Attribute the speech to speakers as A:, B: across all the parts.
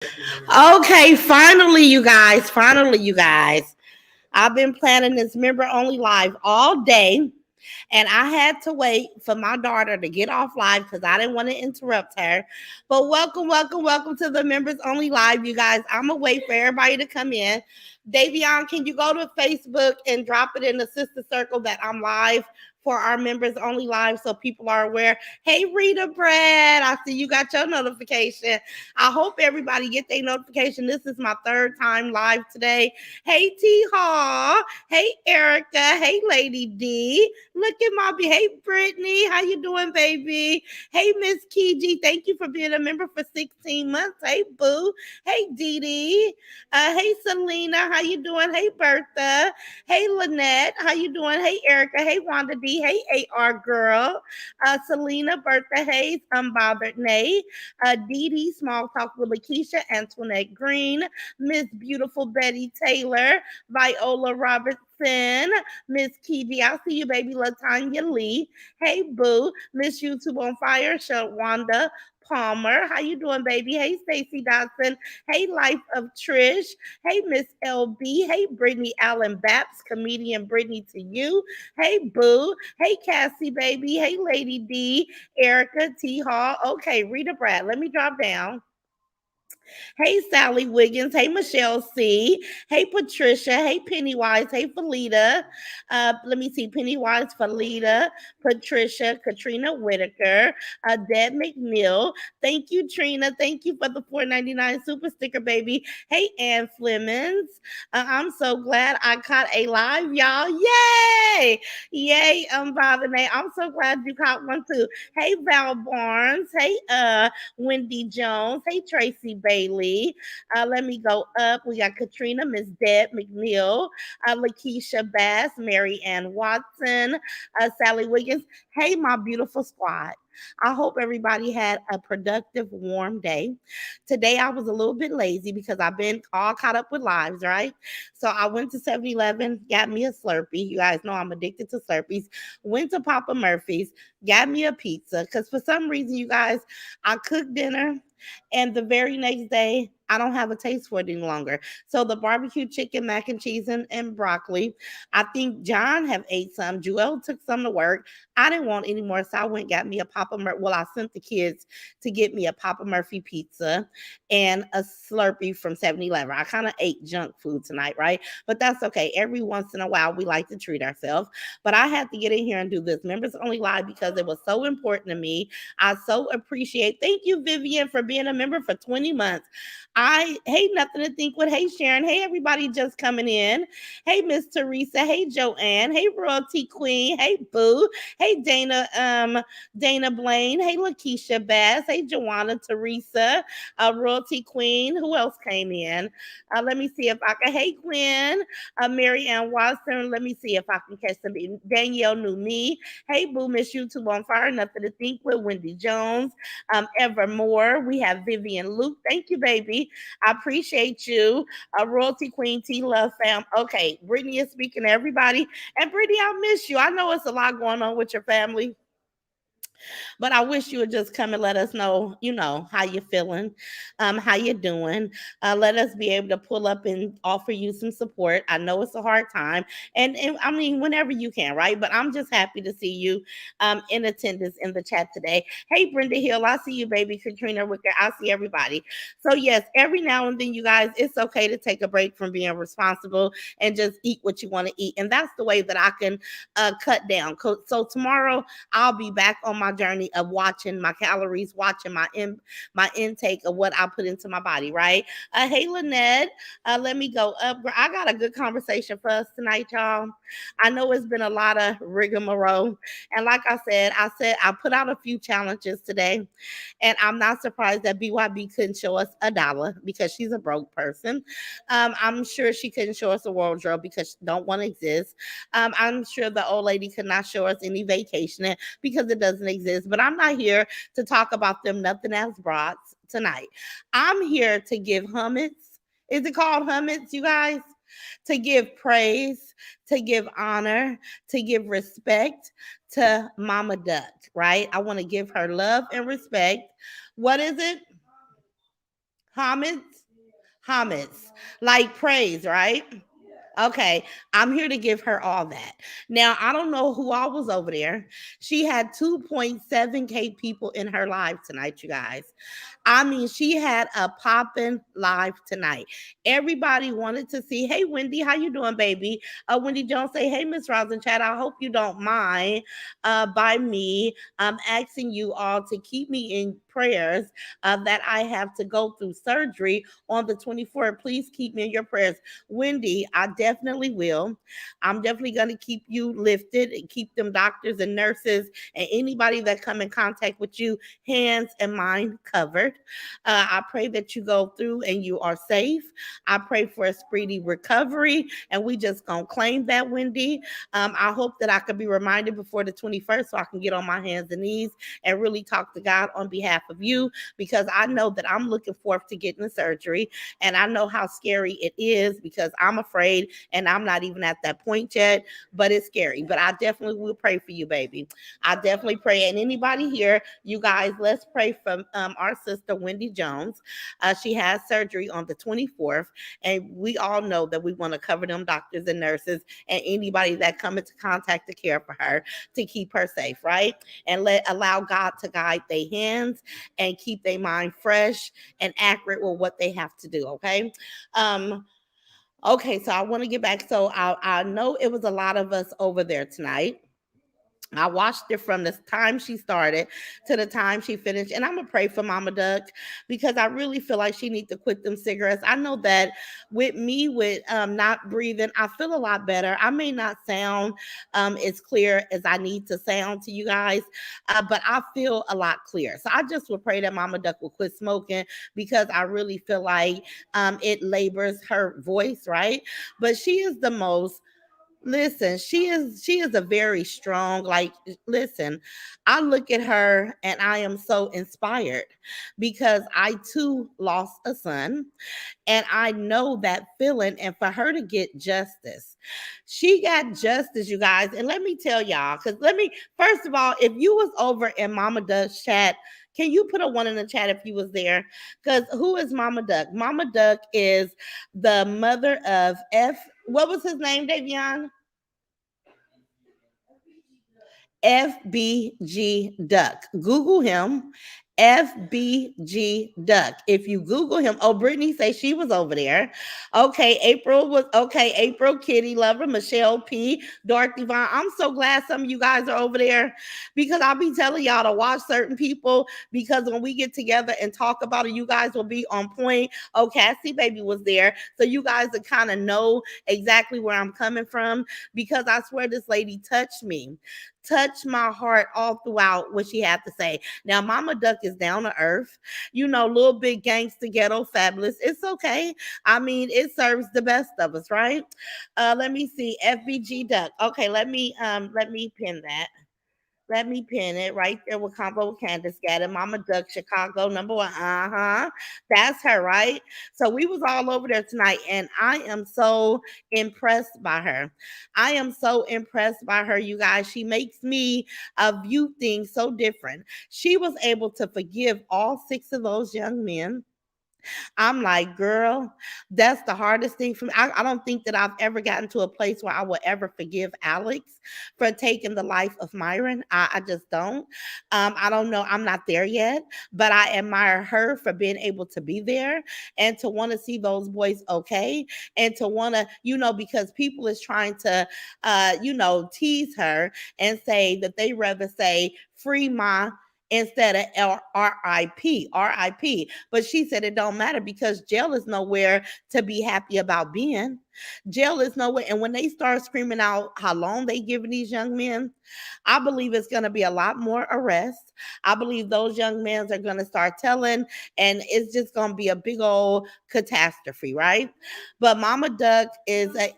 A: Okay, finally, you guys. Finally, you guys. I've been planning this member only live all day, and I had to wait for my daughter to get off live because I didn't want to interrupt her. But welcome, welcome, welcome to the members only live, you guys. I'm gonna wait for everybody to come in. Davion, can you go to Facebook and drop it in the sister circle that I'm live for our members only live so people are aware? Hey, Rita Brad, I see you got your notification. I hope everybody get their notification. This is my third time live today. Hey, T Hall. Hey, Erica. Hey, Lady D. Look at my hey, Brittany. How you doing, baby? Hey, Miss Kiji. Thank you for being a member for 16 months. Hey, Boo. Hey, Dee Dee. Hey, Selena. How you doing? Hey, Bertha. Hey, Lynette. How you doing? Hey, Erica. Hey, Wanda D. Hey, AR girl. Selena, Bertha Hayes, Unbothered Nay. Dee Dee, Small Talk with Lakeisha, Antoinette Green, Miss Beautiful Betty Taylor, Viola Robertson, Miss Kiwi, I see you, baby, Latanya Lee. Hey, Boo, Miss YouTube on Fire, Wanda Palmer. How you doing, baby? Hey, Stacy Dodson. Hey, Life of Trish. Hey, Miss LB. Hey, Brittany Allen Baps, comedian Brittany to you. Hey, Boo. Hey, Cassie, baby. Hey, Lady D. Erica T. Hall. Okay, Rita Brad. Let me drop down. Hey, Sally Wiggins. Hey, Michelle C. Hey, Patricia. Hey, Pennywise. Hey, Felita. Let me see. Pennywise, Felita, Patricia, Katrina Whitaker, Deb McNeil. Thank you, Trina. Thank you for the 4.99 super sticker, baby. Hey, Ann Flemings. I'm so glad I caught a live, y'all. Yay! Yay, by the name. I'm so glad you caught one too. Hey, Val Barnes. Hey, Wendy Jones. Hey, Tracy Bailey. Let me go up. We got Katrina, Miss Deb McNeil, Lakeisha Bass, Mary Ann Watson, Sally Wiggins. Hey, my beautiful squad. I hope everybody had a productive, warm day. Today I was a little bit lazy because I've been all caught up with lives, right? So I went to 7-Eleven, got me a Slurpee. You guys know I'm addicted to Slurpees. Went to Papa Murphy's, got me a pizza. Because for some reason, you guys, I cooked dinner and the very next day I don't have a taste for it any longer. So the barbecue chicken, mac and cheese, and broccoli. I think John have ate some. Joel took some to work. I didn't want any more, so I went and got me a Papa Murphy. Well, I sent the kids to get me a Papa Murphy pizza and a Slurpee from 7-Eleven. I kind of ate junk food tonight, right? But that's okay. Every once in a while, we like to treat ourselves. But I had to get in here and do this. Members only live because it was so important to me. I so appreciate. Thank you, Vivian, for being a member for 20 months. I hate nothing to think with. Hey, Sharon. Hey, everybody just coming in. Hey, Miss Teresa. Hey, Joanne. Hey, Royalty Queen. Hey, Boo. Hey, Dana Blaine. Hey, Lakeisha Bass. Hey, Joanna Teresa. Royalty Queen. Who else came in? Let me see if I can. Hey, Gwen. Mary Ann Watson. Let me see if I can catch some. Danielle knew me. Hey, Boo, Miss YouTube on Fire. Nothing to think with. Wendy Jones. Evermore. We have Vivian Luke. Thank you, baby. I appreciate you. Royalty Queen T Love Fam. Okay, Brittany is speaking to everybody. And Brittany, I miss you. I know it's a lot going on with your family. But I wish you would just come and let us know, how you're feeling, how you're doing. Let us be able to pull up and offer you some support. I know it's a hard time. And I mean, whenever you can, right? But I'm just happy to see you in attendance in the chat today. Hey, Brenda Hill, I see you, baby. Katrina Wicker, I see everybody. So, yes, every now and then, you guys, it's okay to take a break from being responsible and just eat what you want to eat. And that's the way that I can cut down. So, tomorrow, I'll be back on my journey of watching my calories, watching my intake of what I put into my body, right? Hey, Lynette, let me go up. I got a good conversation for us tonight, y'all. I know it's been a lot of rigmarole. And like I said, I put out a few challenges today. And I'm not surprised that BYB couldn't show us a dollar because she's a broke person. I'm sure she couldn't show us a wardrobe because she don't want to exist. I'm sure the old lady could not show us any vacation because it doesn't exist. But I'm not here to talk about them nothing else brats tonight. I'm here to give hummus. Is it called hummus, you guys? To give praise, to give honor, to give respect to Mama Duck, right? I want to give her love and respect. What is it? Homage, homage, like praise, right? Okay, I'm here to give her all that. Now, I don't know who all was over there. She had 2.7K people in her live tonight, you guys. I mean, she had a popping live tonight. Everybody wanted to see, hey, Wendy, how you doing, baby? Wendy Jones say, hey, Miss Rosenchat, I hope you don't mind by me asking you all to keep me in prayers that I have to go through surgery on the 24th. Please keep me in your prayers. Wendy, I definitely will. I'm definitely going to keep you lifted and keep them doctors and nurses and anybody that come in contact with you, hands and mind covered. I pray that you go through and you are safe. I pray for a speedy recovery, and we just gonna claim that, Wendy. I hope that I could be reminded before the 21st so I can get on my hands and knees and really talk to God on behalf of you, because I know that I'm looking forward to getting the surgery, and I know how scary it is because I'm afraid and I'm not even at that point yet, but it's scary. But I definitely will pray for you, baby. I definitely pray. And anybody here, you guys, let's pray for our sister, Wendy Jones. She has surgery on the 24th, and we all know that we want to cover them doctors and nurses and anybody that come into contact to care for her to keep her safe, right? And allow God to guide their hands and keep their mind fresh and accurate with what they have to do, okay? Um, okay, so I want to get back. So I know it was a lot of us over there tonight. I watched it from the time she started to the time she finished. And I'm gonna pray for Mama Duck because I really feel like she needs to quit them cigarettes. I know that with me with not breathing, I feel a lot better. I may not sound as clear as I need to sound to you guys, but I feel a lot clearer. So I just would pray that Mama Duck will quit smoking because I really feel like it labors her voice, right? But she is the most. Listen, she is a very strong, like, listen, I look at her and I am so inspired because I too lost a son, and I know that feeling. And for her to get justice, she got justice, you guys. And let me tell y'all, because let me first of all, if you was over in Mama Duck's chat, can you put a one in the chat if you was there? Because who is Mama Duck? Mama Duck is the mother of F. What was his name, Davion? FBG Duck. Google him. FBG Duck. If you Google him, oh, Brittany say she was over there. Okay, April was okay. April, Kitty Lover, Michelle P, Dorothy Vaughn. I'm so glad some of you guys are over there because I'll be telling y'all to watch certain people because when we get together and talk about it, you guys will be on point. Oh, Cassie Baby was there, so you guys will kind of know exactly where I'm coming from because I swear this lady touched me, touched my heart all throughout what she had to say. Now, Mama Duck is down to earth, little bit gangster, ghetto, fabulous. It's okay. I mean, it serves the best of us, right? Let me see. FBG Duck. Okay, let me pin that. Let me pin it right there with Combo with Candace Gaddon, Mama Duck, Chicago #1. Uh-huh. That's her, right? So we was all over there tonight, and I am so impressed by her. I am so impressed by her, you guys. She makes me view things so different. She was able to forgive all six of those young men. I'm like, girl, that's the hardest thing for me. I don't think that I've ever gotten to a place where I will ever forgive Alex for taking the life of Myron. I just don't. I don't know. I'm not there yet, but I admire her for being able to be there and to want to see those boys okay, and to want to, because people is trying to, tease her and say that they rather say free my instead of RIP, RIP. But she said it don't matter because jail is nowhere to be happy about being. Jail is nowhere. And when they start screaming out how long they giving these young men, I believe it's going to be a lot more arrests. I believe those young men are going to start telling, and it's just going to be a big old catastrophe, right? But Mama Duck is a,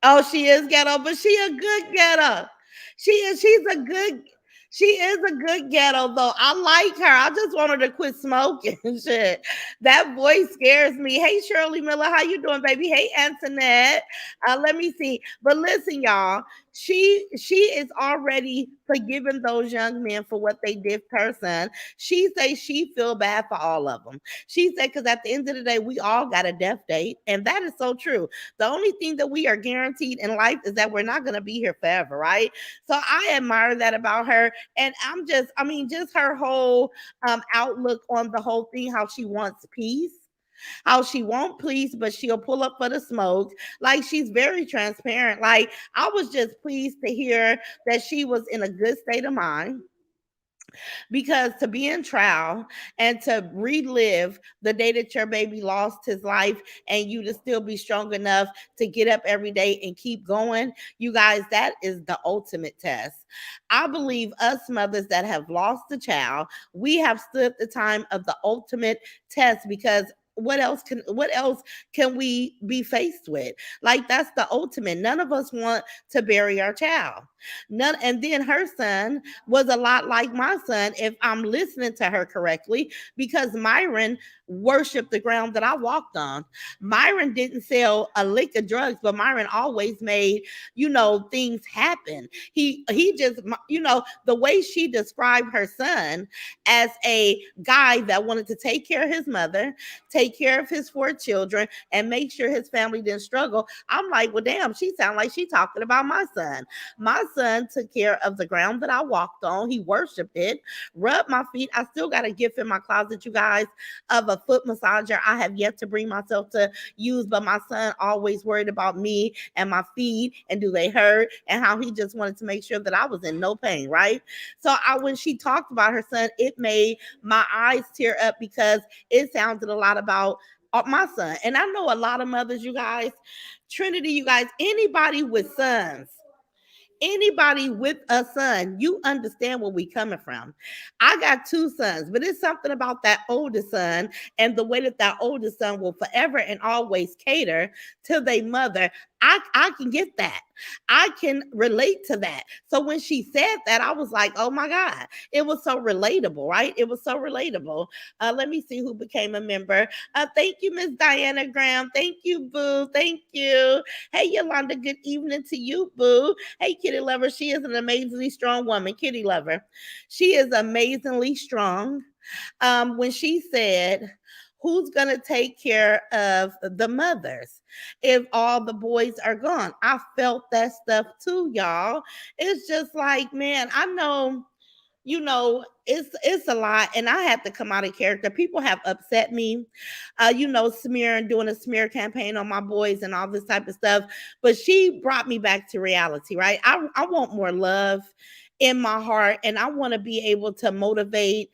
A: oh, she is ghetto, but she a good ghetto. She's a good, she is a good ghetto though. I like her. I just want her to quit smoking and shit. That voice scares me. Hey Shirley Miller, how you doing, baby? Hey Antoinette. Let me see. But listen, y'all. she is already forgiving those young men for what they did to her son. She say she feel bad for all of them. She said because at the end of the day, we all got a death date, and that is so true. The only thing that we are guaranteed in life is that we're not going to be here forever, right? So I admire that about her, and I mean, just her whole outlook on the whole thing, how she wants peace, how she won't please, but she'll pull up for the smoke. Like she's very transparent. Like I was just pleased to hear that she was in a good state of mind, because to be in trial and to relive the day that your baby lost his life and you to still be strong enough to get up every day and keep going, you guys, that is the ultimate test. I believe us mothers that have lost a child, we have stood the time of the ultimate test, because what else can we be faced with? Like that's the ultimate. None of us want to bury our child. None. And then her son was a lot like my son, if I'm listening to her correctly, because Myron worshiped the ground that I walked on. Myron didn't sell a lick of drugs, but Myron always made, things happen. He just, the way she described her son as a guy that wanted to take care of his mother, take care of his four children, and make sure his family didn't struggle. I'm like, well, damn, she sounds like she talking about my son. My son took care of the ground that I walked on. He worshiped it, rubbed my feet. I still got a gift in my closet, you guys, of a foot massager I have yet to bring myself to use, but my son always worried about me and my feet and do they hurt, and how he just wanted to make sure that I was in no pain, right? So when she talked about her son, it made my eyes tear up, because it sounded a lot about my son. And I know a lot of mothers, you guys, Trinity, you guys, anybody with a son, you understand where we coming from. I got two sons, but it's something about that oldest son and the way that oldest son will forever and always cater to their mother. I can get that. I can relate to that. So when she said that, I was like, oh my God, it was so relatable, right? It was so relatable. Let me see who became a member. Thank you, Miss Diana Graham. Thank you, Boo. Thank you. Hey, Yolanda, good evening to you, Boo. Hey, Kitty Lover, she is an amazingly strong woman. Kitty Lover, she is amazingly strong. When she said, who's going to take care of the mothers if all the boys are gone? I felt that stuff too, y'all. It's just like, man, I know, it's a lot, and I have to come out of character. People have upset me, smearing, doing a smear campaign on my boys and all this type of stuff. But she brought me back to reality, right? I want more love in my heart, and I want to be able to motivate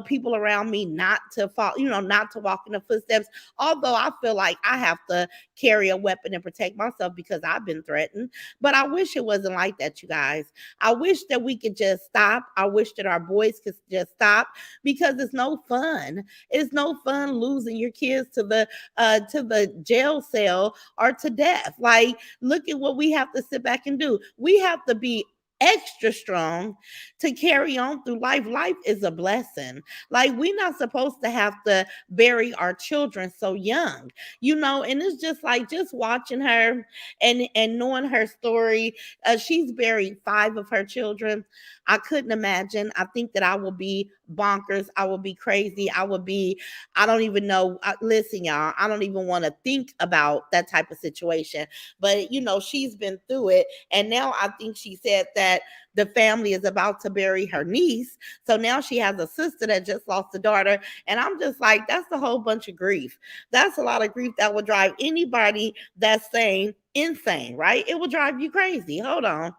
A: people around me not to fall, not to walk in the footsteps. Although I feel like I have to carry a weapon and protect myself because I've been threatened. But I wish it wasn't like that, you guys. I wish that we could just stop. I wish that our boys could just stop, because it's no fun. It's no fun losing your kids to the jail cell or to death. Like, look at what we have to sit back and do. We have to be extra strong to carry on through life. Life is a blessing. Like, we're not supposed to have to bury our children so young, and it's just like, just watching her and knowing her story. She's buried 5 of her children. I couldn't imagine. I think that I will be bonkers. I will be crazy. I don't even know. Listen, y'all, I don't even want to think about that type of situation. But, she's been through it. And now I think she said that the family is about to bury her niece. So now she has a sister that just lost a daughter. And I'm just like, that's a whole bunch of grief. That's a lot of grief that will drive anybody that's sane insane, right? It will drive you crazy. Hold on.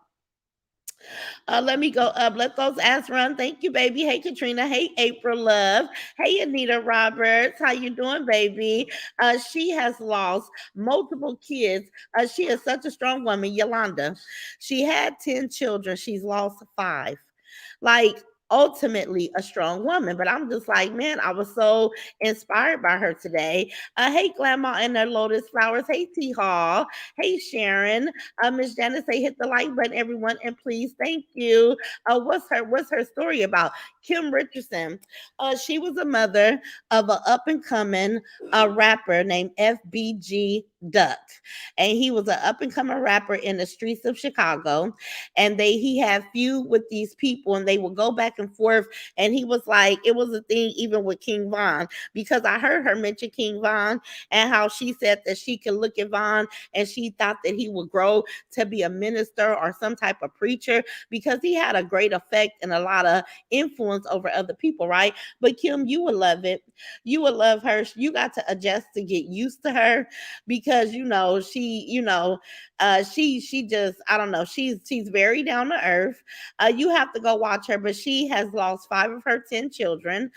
A: Let me go up. Let those ass run. Thank you, baby. Hey, Katrina. Hey, April Love. Hey, Anita Roberts. How you doing, baby? She has lost multiple kids. She is such a strong woman. Yolanda. She had 10 children. She's lost 5. Like, ultimately a strong woman. But I'm just like, man, I was so inspired by her today. Hey, Grandma and the Lotus Flowers. Hey, T Hall. Hey, Sharon. Miss Janice say hit the like button, everyone, and please, thank you. What's her story about? Kim Richardson. She was a mother of an up and coming rapper named FBG Duck, and he was an up and coming rapper in the streets of Chicago. And he had feud with these people, and they would go back and forth. And he was like, it was a thing even with King Von, because I heard her mention King Von and how she said that she could look at Von and she thought that he would grow to be a minister or some type of preacher, because he had a great effect and a lot of influence over other people, right? But Kim, you would love it. You would love her. You got to adjust to get used to her, because she just, I don't know, she's very down to earth. You have to go watch her, but she has lost 5 of her 10 children.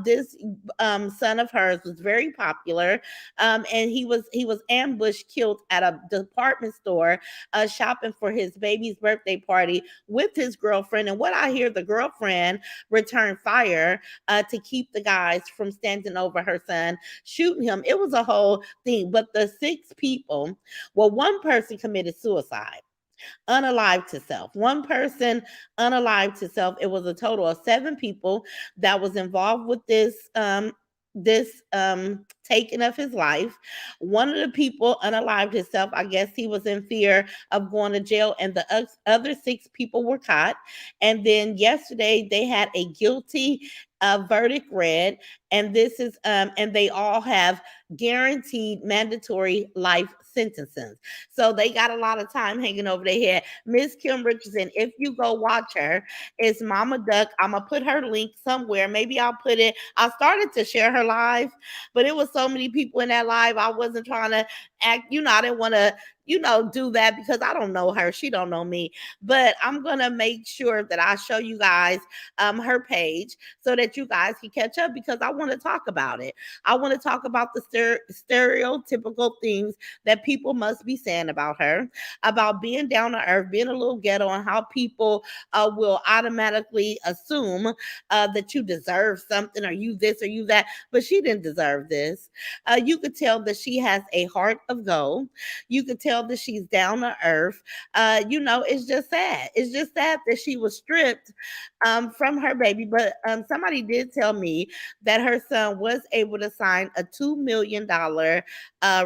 A: This son of hers was very popular, and he was ambushed, killed at a department store, shopping for his baby's birthday party with his girlfriend. And what I hear, the girlfriend returned fire to keep the guys from standing over her son, shooting him. It was a whole thing. But the 6 people, well, one person committed suicide, unalived to self. One person unalived to self. It was a total of 7 people that was involved with this taking of his life. One of the people unalived himself. I guess he was in fear of going to jail, and the other 6 people were caught. And then yesterday they had a guilty verdict read, and this is and they all have guaranteed mandatory life sentences. So they got a lot of time hanging over their head. Miss Kim Richardson, if you go watch her, it's Mama Duck. I'm gonna put her link somewhere. Maybe I'll put it. I started to share her live, but it was so many people in that live. I wasn't trying to act, I didn't want to, do that, because I don't know her. She don't know me. But I'm gonna make sure that I show you guys her page, so that you guys can catch up, because I want to talk about it. I want to talk about the stereotypical things that people must be saying about her, about being down to earth, being a little ghetto, and how people will automatically assume that you deserve something, or you this or you that. But she didn't deserve this. You could tell that she has a heart of gold. You could tell that she's down to earth. It's just sad. It's just sad that she was stripped from her baby. But somebody did tell me that her son was able to sign a $2 million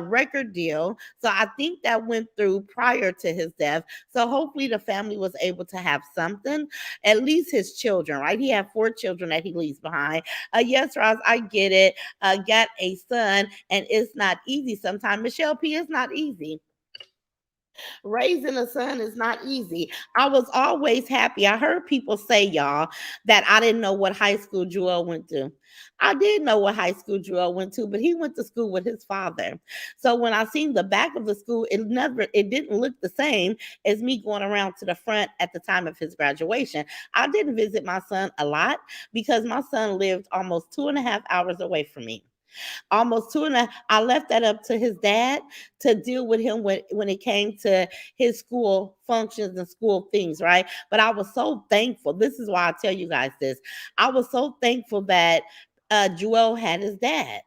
A: record deal. So I think that went through prior to his death. So hopefully the family was able to have something, at least his children, right? He had 4 children that he leaves behind. Yes, Roz, I get it. Got a son, and it's not easy sometimes. Michelle P, is not easy. Raising a son is not easy. I was always happy. I heard people say, y'all, that I didn't know what high school Joel went to. I did know what high school Joel went to, but he went to school with his father. So when I seen the back of the school, it didn't look the same as me going around to the front at the time of his graduation. I didn't visit my son a lot, because my son lived almost 2.5 hours away from me, almost two and a. I left that up to his dad to deal with him when it came to his school functions and school things, right? But I was so thankful. This is why I tell you guys this. I was so thankful that Joel had his dad,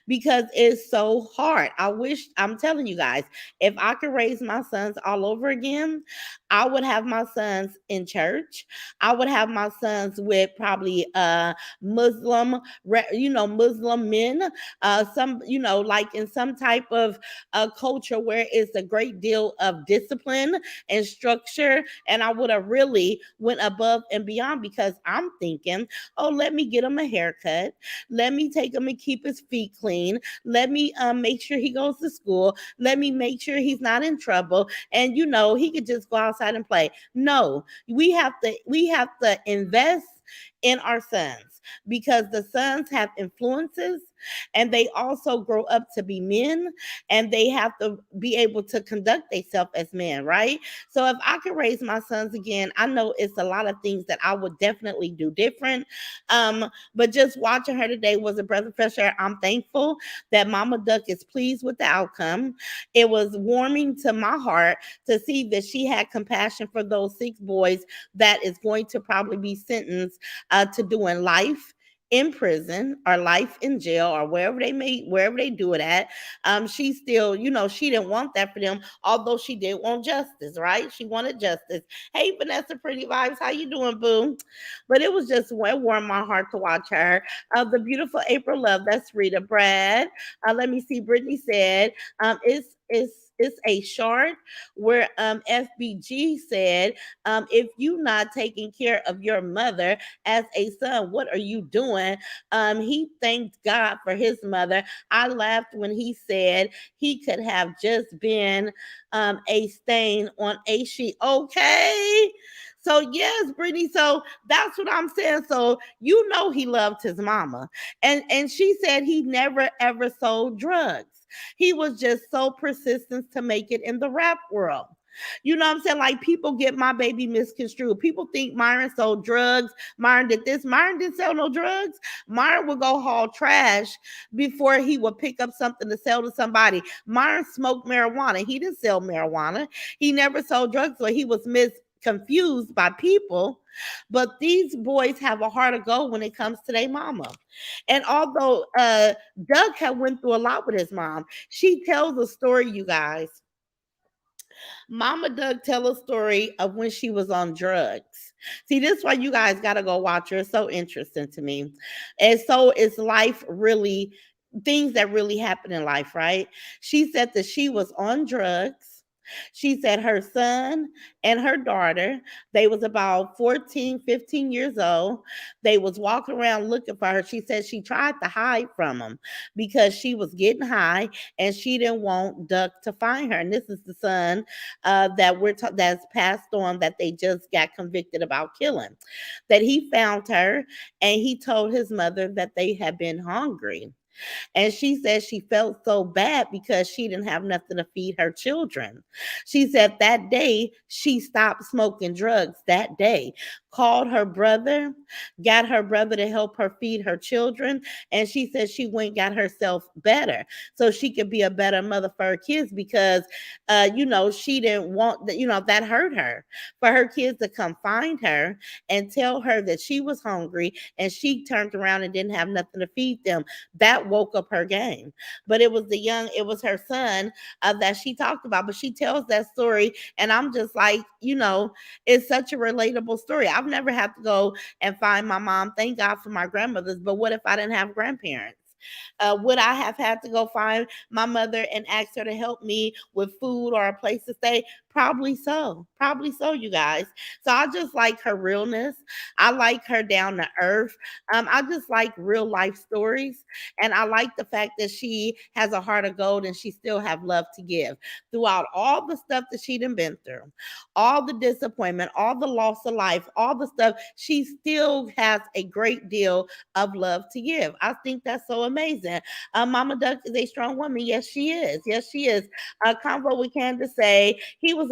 A: because it's so hard. I'm telling you guys, if I could raise my sons all over again, I would have my sons in church. I would have my sons with probably Muslim men, some, like in some type of culture where it's a great deal of discipline and structure. And I would have really went above and beyond, because I'm thinking, oh, let me get him a haircut. Let me take him and keep his feet clean. Let me make sure he goes to school. Let me make sure he's not in trouble. And he could just go outside and play. No, we have to invest in our sons, because the sons have influences, and they also grow up to be men, and they have to be able to conduct themselves as men, right? So if I could raise my sons again, I know it's a lot of things that I would definitely do different. But just watching her today was a breath of fresh air. I'm thankful that Mama Duck is pleased with the outcome. It was warming to my heart to see that she had compassion for those 6 boys that is going to probably be sentenced to doing life in prison or life in jail, or wherever they do it at. She still, she didn't want that for them, although she did want justice, right? She wanted justice. Hey, Vanessa, pretty vibes, how you doing, boo? But it was just, it warmed my heart to watch her. The beautiful April Love, that's Rita Brad. Let me see. Brittany said, it's a short where FBG said, if you not taking care of your mother as a son, what are you doing? He thanked God for his mother. I laughed when he said he could have just been a stain on a sheet. Okay. So yes, Brittany. So that's what I'm saying. So you know he loved his mama. And she said he never ever sold drugs. He was just so persistent to make it in the rap world. You know what I'm saying? Like people get my baby misconstrued. People think Myron sold drugs. Myron did this. Myron didn't sell no drugs. Myron would go haul trash before he would pick up something to sell to somebody. Myron smoked marijuana. He didn't sell marijuana. He never sold drugs, so he was confused by people. But these boys have a heart of gold when it comes to their mama. And although Doug had went through a lot with his mom, she tells a story, you guys. Mama Doug tell a story of when she was on drugs. See, this is why you guys got to go watch her. It's so interesting to me. And so is life really, things that really happen in life, right? She said that she was on drugs. She said her son and her daughter, they was about 14, 15 years old. They was walking around looking for her. She said she tried to hide from them because she was getting high and she didn't want Duck to find her. And this is the son that's passed on that they just got convicted about killing. That he found her and he told his mother that they had been hungry. And she said she felt so bad because she didn't have nothing to feed her children. She said that day she stopped smoking drugs that day, called her brother, got her brother to help her feed her children. And she said she went and got herself better so she could be a better mother for her kids because, she didn't want that, that hurt her for her kids to come find her and tell her that she was hungry and she turned around and didn't have nothing to feed them. That woke up her game. But it was her son that she talked about. But she tells that story, and I'm just like, it's such a relatable story. I've never had to go and find my mom. Thank God for my grandmothers. But what if I didn't have grandparents? Would I have had to go find my mother and ask her to help me with food or a place to stay? Probably so. Probably so, you guys. So I just like her realness. I like her down to earth. I just like real life stories. And I like the fact that she has a heart of gold and she still have love to give throughout all the stuff that she done been through, all the disappointment, all the loss of life, all the stuff. She still has a great deal of love to give. I think that's so amazing. Mama Duck is a strong woman. Yes, she is. Yes, she is. Convo with Candace say he was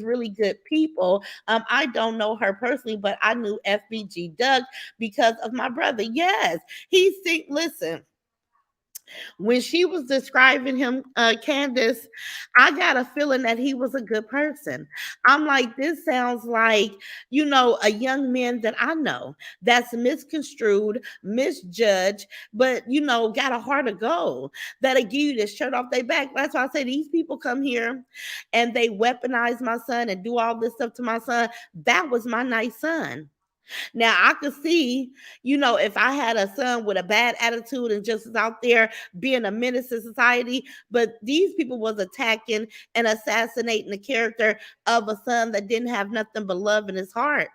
A: really good people. I don't know her personally, but I knew FBG Duck because of my brother. Yes, listen, when she was describing him, Candace, I got a feeling that he was a good person. I'm like, this sounds like, a young man that I know that's misconstrued, misjudged, but, got a heart of gold that'll give you this shirt off their back. That's why I say these people come here and they weaponize my son and do all this stuff to my son. That was my nice son. Now I could see, if I had a son with a bad attitude and just was out there being a menace to society, but these people was attacking and assassinating the character of a son that didn't have nothing but love in his heart.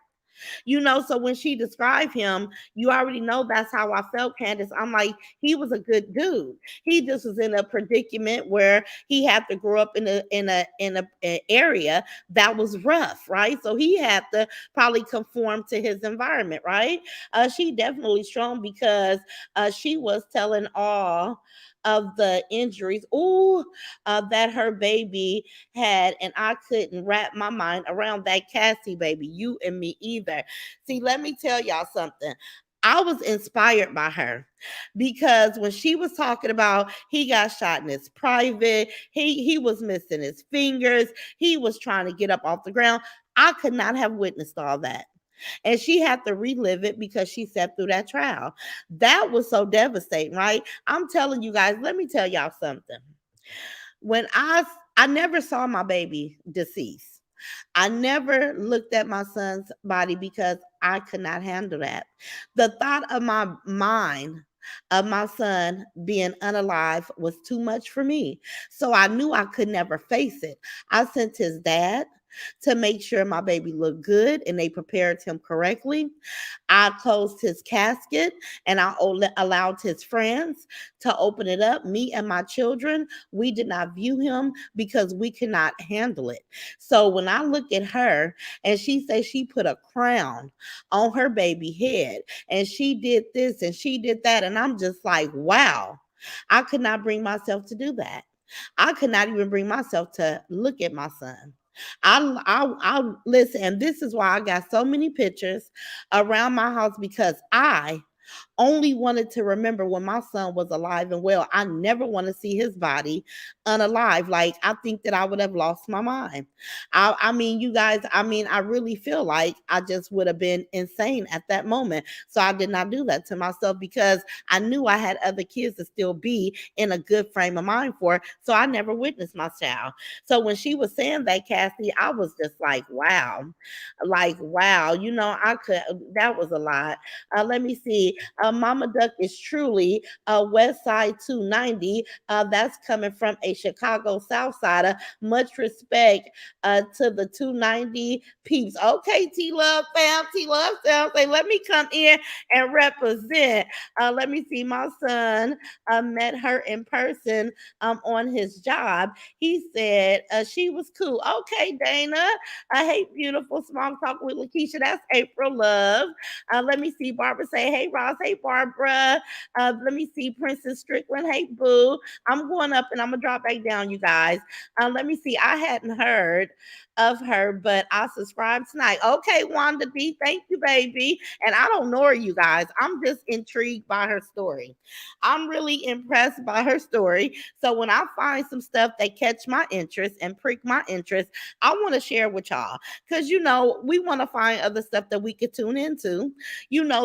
A: So when she described him, you already know that's how I felt, Candace. I'm like, he was a good dude. He just was in a predicament where he had to grow up in a area that was rough, right? So he had to probably conform to his environment, right? She definitely strong because she was telling all of the injuries, that her baby had, and I couldn't wrap my mind around that Cassie baby. You and me either. See, let me tell y'all something. I was inspired by her because when she was talking about he got shot in his private, he was missing his fingers, he was trying to get up off the ground. I could not have witnessed all that. And she had to relive it because she sat through that trial. That was so devastating, right? I'm telling you guys, let me tell y'all something. When I never saw my baby deceased. I never looked at my son's body because I could not handle that. The thought of my mind of my son being unalive was too much for me. So I knew I could never face it. I sent his dad to make sure my baby looked good and they prepared him correctly. I closed his casket and allowed his friends to open it up. Me and my children, we did not view him because we could not handle it. So when I look at her and she says she put a crown on her baby head and she did this and she did that, and I'm just like, wow, I could not bring myself to do that. I could not even bring myself to look at my son. I listen, and this is why I got so many pictures around my house because I only wanted to remember when my son was alive and well. I never want to see his body unalive. Like, I think that I would have lost my mind. I mean, you guys, I mean, I really feel like I just would have been insane at that moment. So I did not do that to myself because I knew I had other kids to still be in a good frame of mind for. So I never witnessed my child. So when she was saying that, Cassie, I was just like, wow, I could, that was a lot. Let me see. Mama Duck is truly West Side 290. That's coming from a Chicago South Sider. Much respect to the 290 peeps. Okay, T Love fam, T Love fam. Say, let me come in and represent. Let me see. My son met her in person on his job. He said she was cool. Okay, Dana. I hate beautiful small talk with Lakeisha. That's April Love. Let me see. Barbara say, hey, Ross. Hey, Barbara. Let me see. Princess Strickland. Hey, Boo. I'm going up and I'm going to drop back down, you guys. Let me see. I hadn't heard of her, but I subscribed tonight. Okay, Wanda D. Thank you, baby. And I don't know her, you guys. I'm just intrigued by her story. I'm really impressed by her story. So when I find some stuff that catch my interest and prick my interest, I want to share with y'all because we want to find other stuff that we could tune into,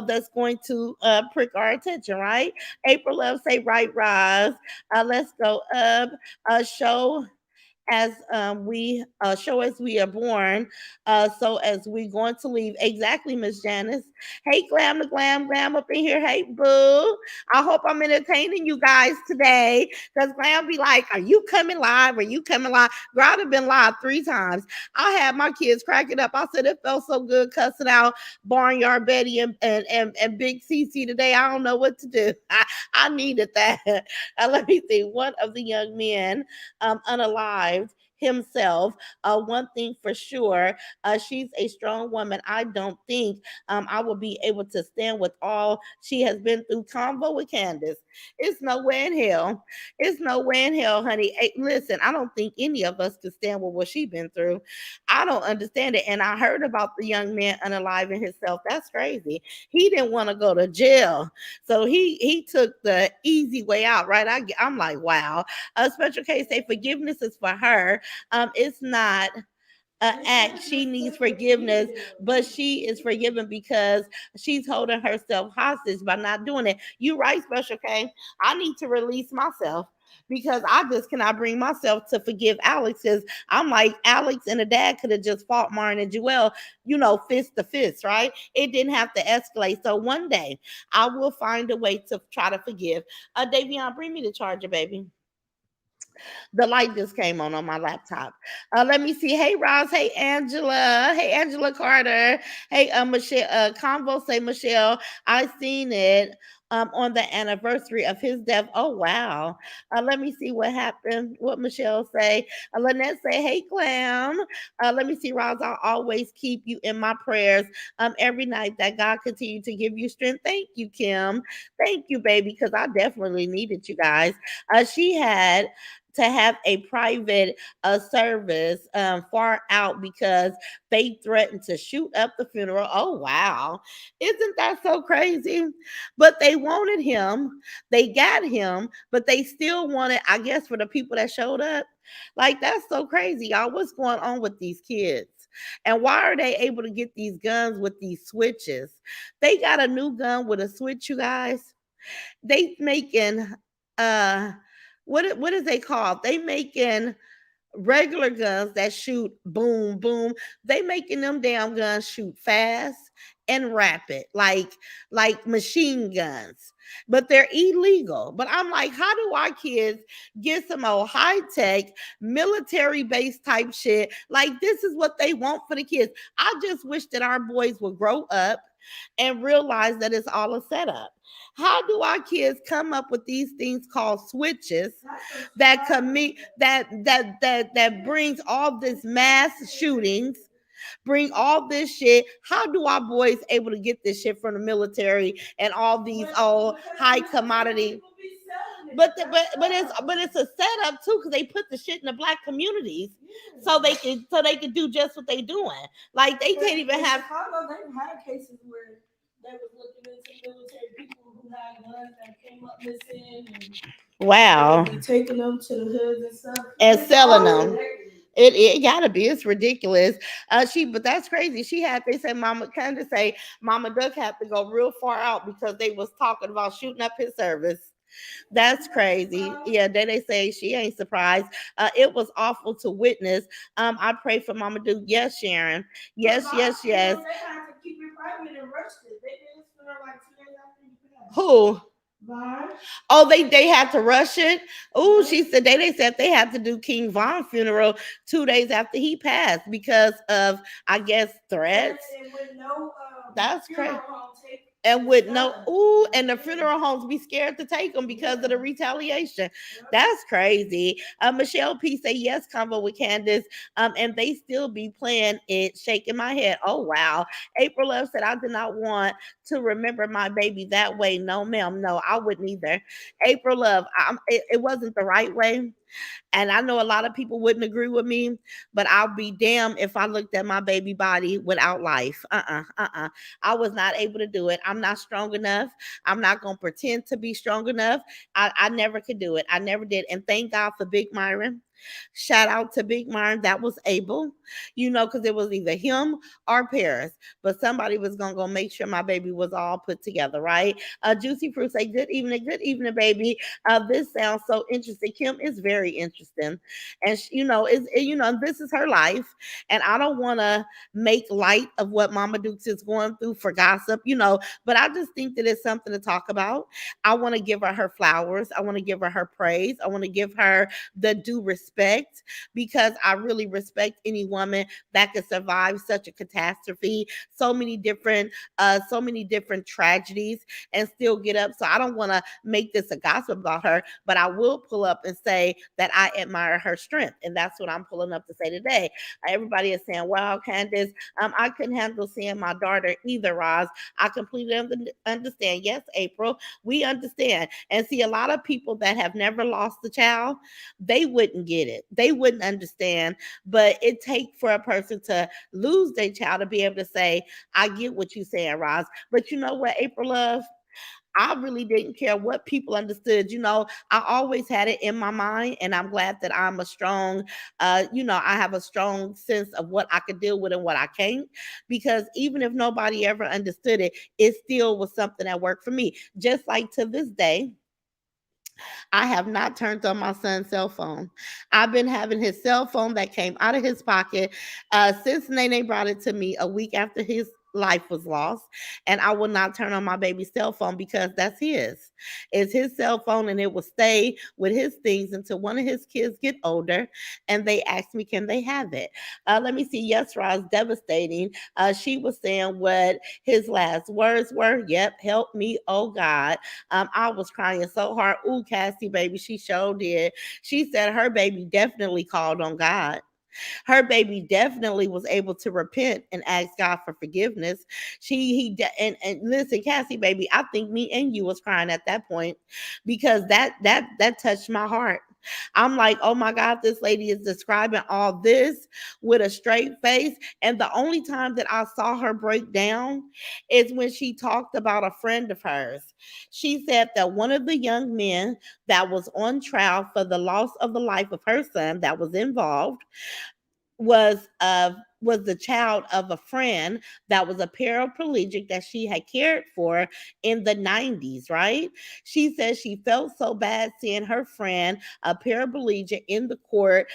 A: that's going to prick our attention, right? April Love say, right, Roz. Let's go up. Show as we show as we are born, so as we going to leave. Exactly, Miss Janice. Hey, Glam the Glam up in here. Hey, Boo. I hope I'm entertaining you guys today because Glam be like, are you coming live? Are you coming live? Girl, I'd have been live 3 times. I had my kids cracking up. I said it felt so good cussing out Barnyard Betty and Big CC today. I don't know what to do. I needed that. Let me see. One of the young men unalived himself. One thing for sure, she's a strong woman. I don't think I will be able to stand with all she has been through. Convo with Candace. It's no way in hell. It's no way in hell, honey. Hey, listen, I don't think any of us could stand with what she's been through. I don't understand it. And I heard about the young man unaliving himself. That's crazy. He didn't want to go to jail. So he took the easy way out, right? I'm like, wow. A special case say forgiveness is for her. It's not an act. She needs forgiveness, but she is forgiven because she's holding herself hostage by not doing it. You right, Special K. I need to release myself because I just cannot bring myself to forgive Alex. Because I'm like, Alex and the dad could have just fought Martin and Joelle, fist to fist, right? It didn't have to escalate. So one day I will find a way to try to forgive. Davion, bring me the charger, baby. The light just came on my laptop. Let me see. Hey, Ross. Hey, Angela. Hey, Angela Carter. Hey, Michelle. Convo say Michelle. I seen it on the anniversary of his death. Oh wow. Let me see what happened. What Michelle say. Lynette say, hey, Clam. Let me see, Ross. I'll always keep you in my prayers. Every night that God continue to give you strength. Thank you, Kim. Thank you, baby, because I definitely needed you guys. She had to have a private service far out because they threatened to shoot up the funeral. Oh, wow. Isn't that so crazy? But they wanted him. They got him, but they still wanted, I guess, for the people that showed up. Like, that's so crazy, y'all. What's going on with these kids? And why are they able to get these guns with these switches? They got a new gun with a switch, you guys. They making uh what is they called? They making regular guns that shoot boom boom. They making them damn guns shoot fast and rapid, like machine guns, but they're illegal. But I'm like, how do our kids get some old high tech military base type shit? Like, this is what they want for the kids. I just wish that our boys would grow up and realize that it's all a setup. How do our kids come up with these things called switches that commit that brings all this mass shootings, bring all this shit? How do our boys able to get this shit from the military and all these old high commodity? But it's a setup too, because they put the shit in the black communities so they can do just what they doing. Like, they can't even have.
B: Chicago, they've had cases where they was looking into military people who had guns that came up missing, and
A: Wow.
B: taking them to the hoods and stuff
A: And selling them. It gotta be. It's ridiculous. But that's crazy. They said Mama Candace say Mama Duck had to go real far out because they was talking about shooting up his service. That's crazy. Yeah, they say she ain't surprised. It was awful to witness. I pray for Mama Duke. Yes, Sharon. Yes, yes, yes.
B: They had to keep it private and rushed it. They did it for like 2 days after you passed.
A: Who?
B: Vaughn.
A: Oh, they had to rush it. Oh, she said they said they had to do King Von funeral 2 days after he passed because of, I guess, threats.
B: And with no,
A: that's crazy.
B: Take
A: and with no, and the funeral homes be scared to take them because of the retaliation. That's crazy. Michelle P say yes, convo with Candace. And they still be playing it, shaking my head. Oh wow. April Love said I did not want to remember my baby that way. No, ma'am. No, I wouldn't either. April Love, it wasn't the right way. And I know a lot of people wouldn't agree with me, but I'll be damned if I looked at my baby body without life. I was not able to do it. I'm not strong enough. I'm not going to pretend to be strong enough. I never could do it. I never did. And thank God for Big Myron. Shout out to Big Myron that was able, because it was either him or Paris, but somebody was gonna go make sure my baby was all put together, right? Juicy Fruit say good evening, baby. This sounds so interesting. Kim is very interesting, and this is her life, and I don't want to make light of what Mama Dukes is going through for gossip, but I just think that it's something to talk about. I want to give her flowers. I want to give her praise. I want to give her the due respect, because I really respect any woman that could survive such a catastrophe, so many different tragedies, and still get up. So I don't want to make this a gossip about her, but I will pull up and say that I admire her strength, and that's what I'm pulling up to say today. Everybody is saying, "Wow, Candace, I couldn't handle seeing my daughter either, Roz." I completely understand. Yes, April, we understand. And see, a lot of people that have never lost a child, they wouldn't get it. They wouldn't understand. But it takes for a person to lose their child to be able to say, I get what you're saying, Roz. But you know what, April Love? I really didn't care what people understood. I always had it in my mind, and I'm glad that I'm a strong, I have a strong sense of what I could deal with and what I can't. Because even if nobody ever understood it, it still was something that worked for me. Just like to this day, I have not turned on my son's cell phone. I've been having his cell phone that came out of his pocket since Nene brought it to me a week after his life was lost. And I will not turn on my baby's cell phone because that's his. It's his cell phone, and it will stay with his things until one of his kids get older and they ask me, can they have it? Let me see. Yes, Roz, devastating. She was saying what his last words were. Yep, help me, oh God. I was crying so hard. Ooh, Cassie, baby, she sure did. She said her baby definitely called on God. Her baby definitely was able to repent and ask God for forgiveness. And listen, Cassie, baby, I think me and you was crying at that point, because that touched my heart. I'm like, oh my God, this lady is describing all this with a straight face. And the only time that I saw her break down is when she talked about a friend of hers. She said that one of the young men that was on trial for the loss of the life of her son that was involved was was the child of a friend that was a paraplegic that she had cared for in the 90s, right? She said she felt so bad seeing her friend, a paraplegic, in the court,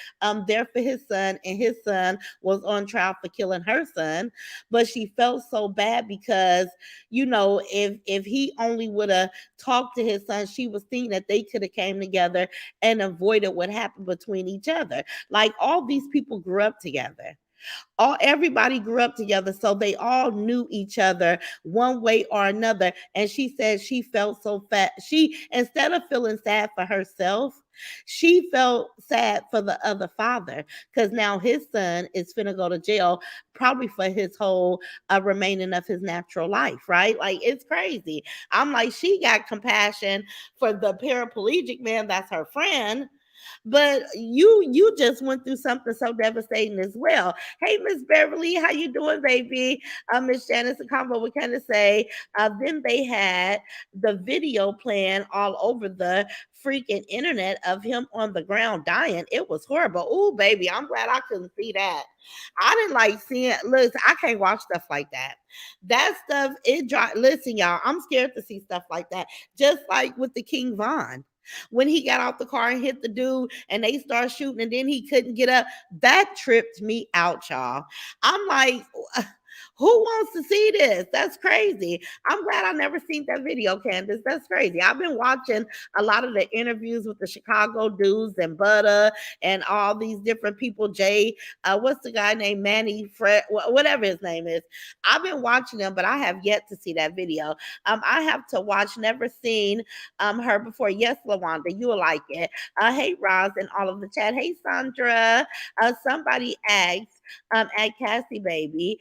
A: there for his son, and his son was on trial for killing her son. But she felt so bad because, if he only would have talked to his son, she was thinking that they could have came together and avoided what happened between each other. Like, all these people grew up together, everybody grew up together, so they all knew each other one way or another. And she said she felt so fat, she, instead of feeling sad for herself, she felt sad for the other father, because now his son is finna go to jail, probably for his whole remaining of his natural life, right? Like, it's crazy. I'm like, she got compassion for the paraplegic man that's her friend, but you just went through something so devastating as well. Hey, Miss Beverly, how you doing, baby? Miss Janice and Combo, we kind of say, then they had the video playing all over the freaking internet of him on the ground dying. It was horrible. Oh, baby, I'm glad I couldn't see that. I didn't like seeing. Listen, I can't watch stuff like that. That stuff, it drive. Listen, y'all, I'm scared to see stuff like that. Just like with the King Von, when he got out the car and hit the dude and they start shooting and then he couldn't get up, that tripped me out, y'all. I'm like, who wants to see this? That's crazy. I'm glad I never seen that video, Candace. That's crazy. I've been watching a lot of the interviews with the Chicago dudes and Butter and all these different people. Jay, what's the guy named Manny Fred, whatever his name is. I've been watching them, but I have yet to see that video. I have to watch. Never seen her before. Yes, Lawanda, you'll like it. Hey, Roz, and all of the chat. Hey, Sandra. Somebody asked at Cassie Baby.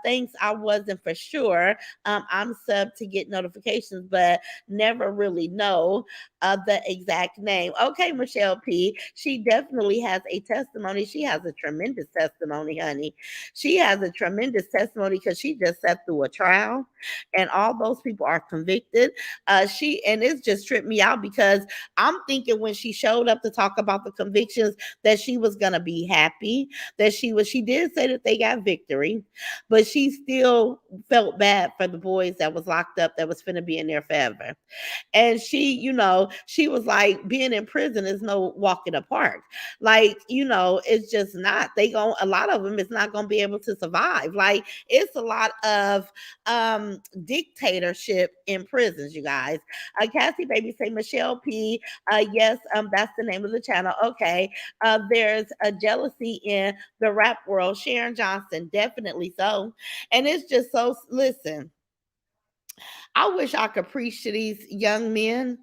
A: Thanks, I wasn't for sure. I'm sub to get notifications, but never really know the exact name. Okay, Michelle P. She definitely has a testimony. She has a tremendous testimony, honey. She has a tremendous testimony because she just sat through a trial, and all those people are convicted. And it's just tripped me out because I'm thinking when she showed up to talk about the convictions that she was gonna be happy, that she did say that they got victory, but she still felt bad for the boys that was locked up that was finna be in there forever. And she was like, being in prison is no walk in the park. Like, it's just not. A lot of them is not gonna be able to survive. Like, it's a lot of dictatorship in prisons, you guys. Cassie Baby say Michelle P. Yes, that's the name of the channel. Okay. There's a jealousy in the rap world. Sharon Johnson, definitely so. And it's just so, listen, I wish I could preach to these young men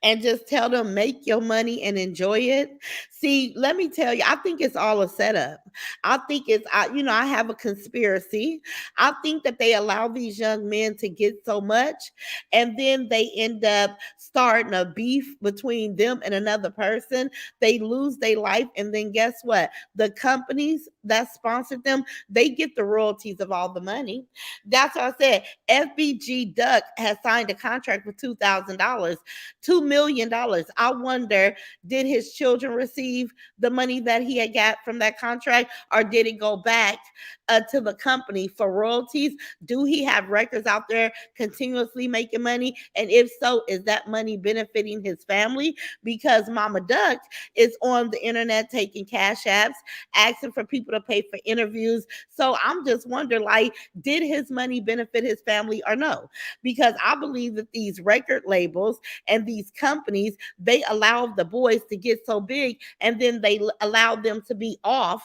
A: and just tell them, make your money and enjoy it. See, let me tell you, I think it's all a setup. I think I have a conspiracy. I think that they allow these young men to get so much, and then they end up starting a beef between them and another person. They lose their life, and then guess what? The companies that sponsored them, they get the royalties of all the money. That's what I said. FBG Duck has signed a contract for $2,000, $2 million. I wonder, did his children receive the money that he had got from that contract, or did it go back to the company for royalties? Do he have records out there continuously making money? And if so, is that money benefiting his family? Because Mama Duck is on the internet taking cash apps, asking for people to pay for interviews. So I'm just wondering, like, did his money benefit his family or no? Because I believe that these record labels and these companies, they allow the boys to get so big, and then they allow them to be offed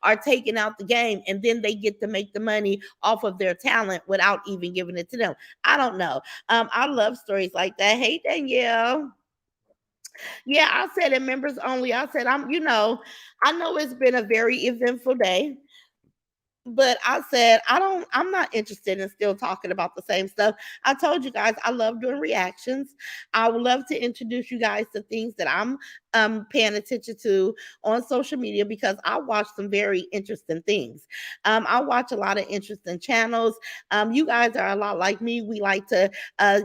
A: or taken out the game, and then they get to make the money off of their talent without even giving it to them. I don't know. I love stories like that. Hey, Danielle. Yeah, I said it, members only. I said, I know it's been a very eventful day, but I said, I'm not interested in still talking about the same stuff. I told you guys I love doing reactions. I would love to introduce you guys to things that I'm paying attention to on social media because I watch some very interesting things. I watch a lot of interesting channels. You guys are a lot like me. We like to,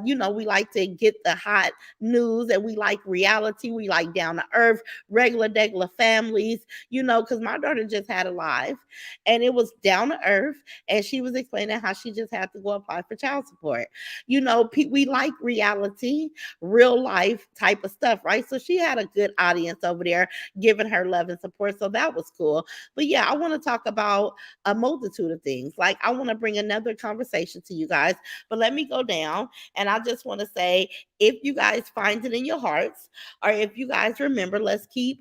A: we like to get the hot news, and we like reality. We like down to earth, regular families, because my daughter just had a live and it was down to earth. And she was explaining how she just had to go apply for child support. We like reality, real life type of stuff, right? So she had a good audience over there giving her love and support. So that was cool. But yeah, I want to talk about a multitude of things. Like, I want to bring another conversation to you guys, but let me go down. And I just want to say, if you guys find it in your hearts, or if you guys remember, let's keep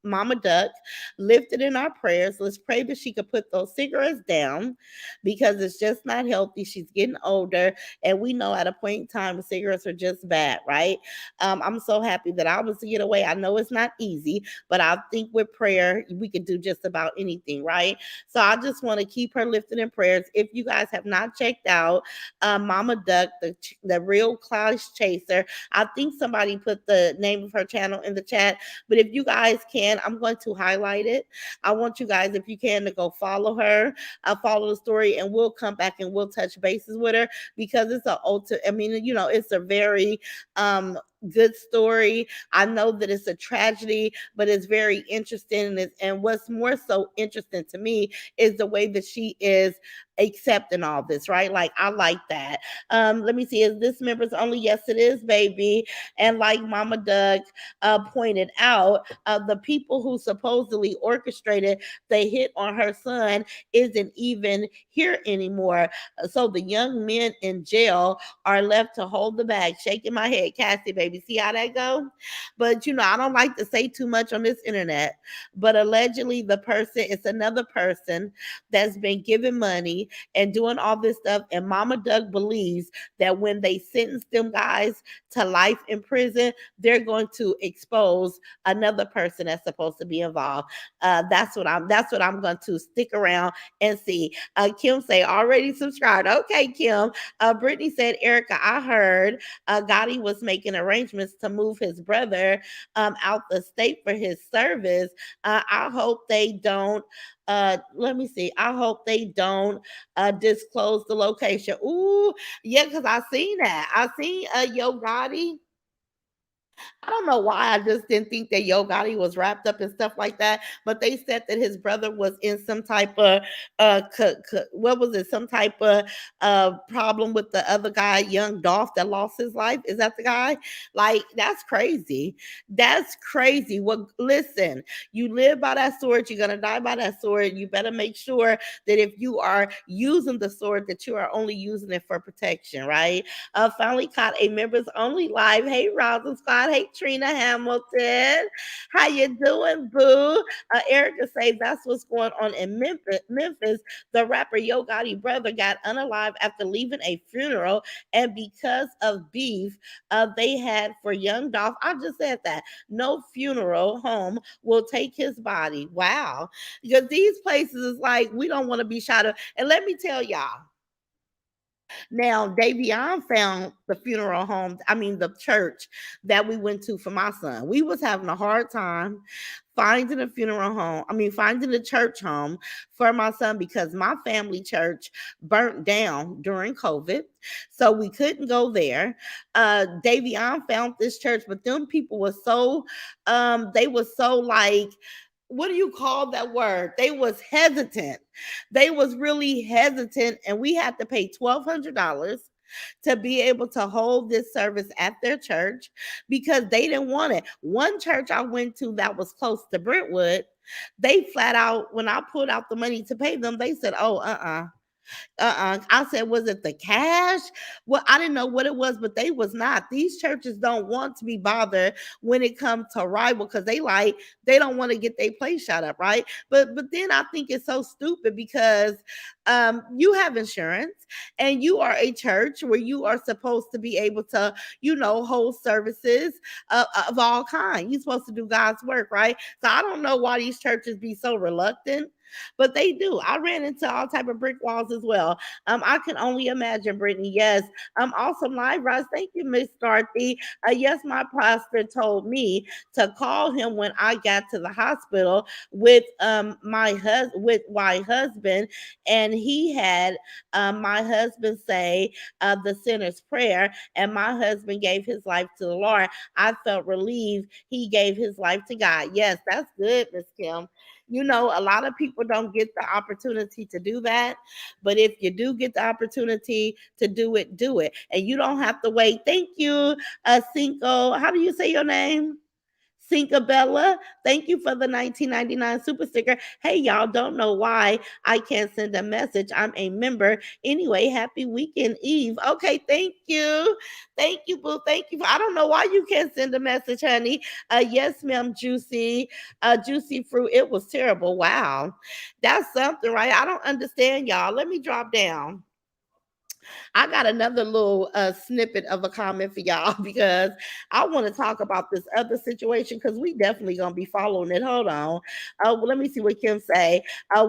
A: Mama Duck lifted in our prayers. Let's pray that she could put those cigarettes down because it's just not healthy. She's getting older, and we know at a point in time cigarettes are just bad, right? I'm so happy that I was to get away. I know it's not easy, but I think with prayer we can do just about anything, right? So I just want to keep her lifted in prayers. If you guys have not checked out Mama Duck, the real cloud chaser, I think somebody put the name of her channel in the chat. But if you guys can, I'm going to highlight it. I want you guys, if you can, to go follow her, follow the story, and we'll come back and we'll touch bases with her because it's a ultimate. I mean, it's a very good story. I know that it's a tragedy, but it's very interesting. And what's more so interesting to me is the way that she is accepting all this, right? Like, I like that. Let me see, is this members only? Yes, it is, baby. And like Mama Doug pointed out, the people who supposedly orchestrated the hit on her son isn't even here anymore. So the young men in jail are left to hold the bag. Shaking my head, Cassie, baby. See how that go? But I don't like to say too much on this internet. But allegedly, it's another person that's been giving money and doing all this stuff. And Mama Doug believes that when they sentence them guys to life in prison, they're going to expose another person that's supposed to be involved. That's what I'm going to stick around and see. Kim say already subscribed. Okay, Kim. Brittany said, Erica, I heard Gotti was making arrangements to move his brother out the state for his service. I hope they don't. Let me see. I hope they don't disclose the location. Ooh, yeah, because I seen that. I seen Yo Gotti. I don't know why I just didn't think that Yo Gotti was wrapped up and stuff like that. But they said that his brother was in some type of what was it? Some type of problem with the other guy, young Dolph, that lost his life. Is that the guy? Like, that's crazy. That's crazy. Well, listen, you live by that sword, you're gonna die by that sword. You better make sure that if you are using the sword, that you are only using it for protection, right? Finally caught a members only live. Hey, Rosin Squad. Hey, Trina Hamilton. How you doing, boo? Erica says that's what's going on in Memphis. The rapper Yo Gotti brother got unalive after leaving a funeral, and because of beef they had for young Dolph. I just said that no funeral home will take his body. Wow, because these places is like, we don't want to be shot up. And let me tell y'all. Now, Davion found the funeral home, I mean the church that we went to for my son. We was having a hard time finding a funeral home, finding a church home for my son because my family church burnt down during COVID. So we couldn't go there. Davion found this church, but them people were so they were so like, what do you call that word? They was hesitant. They was really hesitant, and we had to pay $1,200 to be able to hold this service at their church because they didn't want it. One church I went to that was close to Brentwood, they flat out, when I pulled out the money to pay them, they said, "Oh, I said, was it the cash? Well, I didn't know what it was, but they was not. These churches don't want to be bothered when it comes to rival because they don't want to get their place shot up, right? But then I think it's so stupid because you have insurance and you are a church where you are supposed to be able to, hold services of all kinds. You're supposed to do God's work, right? So I don't know why these churches be so reluctant but they do. I ran into all type of brick walls as well. I can only imagine, Brittany. Yes. Awesome live, Ross. Thank you, Miss Dorothy. Yes, my pastor told me to call him when I got to the hospital with my husband, and he had my husband say the sinner's prayer, and my husband gave his life to the Lord. I felt relieved he gave his life to God. Yes, that's good, Miss Kim. You know, a lot of people don't get the opportunity to do that. But if you do get the opportunity to do it, do it. And you don't have to wait. Thank you, Cinco. How do you say your name? Bella, thank you for the 1999 super sticker. Hey, y'all don't know why I can't send a message. I'm a member. Anyway, happy weekend eve. Okay, thank you. Thank you, boo. Thank you. I don't know why you can't send a message, honey. Yes, ma'am, Juicy. Juicy fruit. It was terrible. Wow. That's something, right? I don't understand, y'all. Let me drop down. I got another little snippet of a comment for y'all because I want to talk about this other situation because we definitely gonna be following it. Hold on. Well, let me see what Kim say.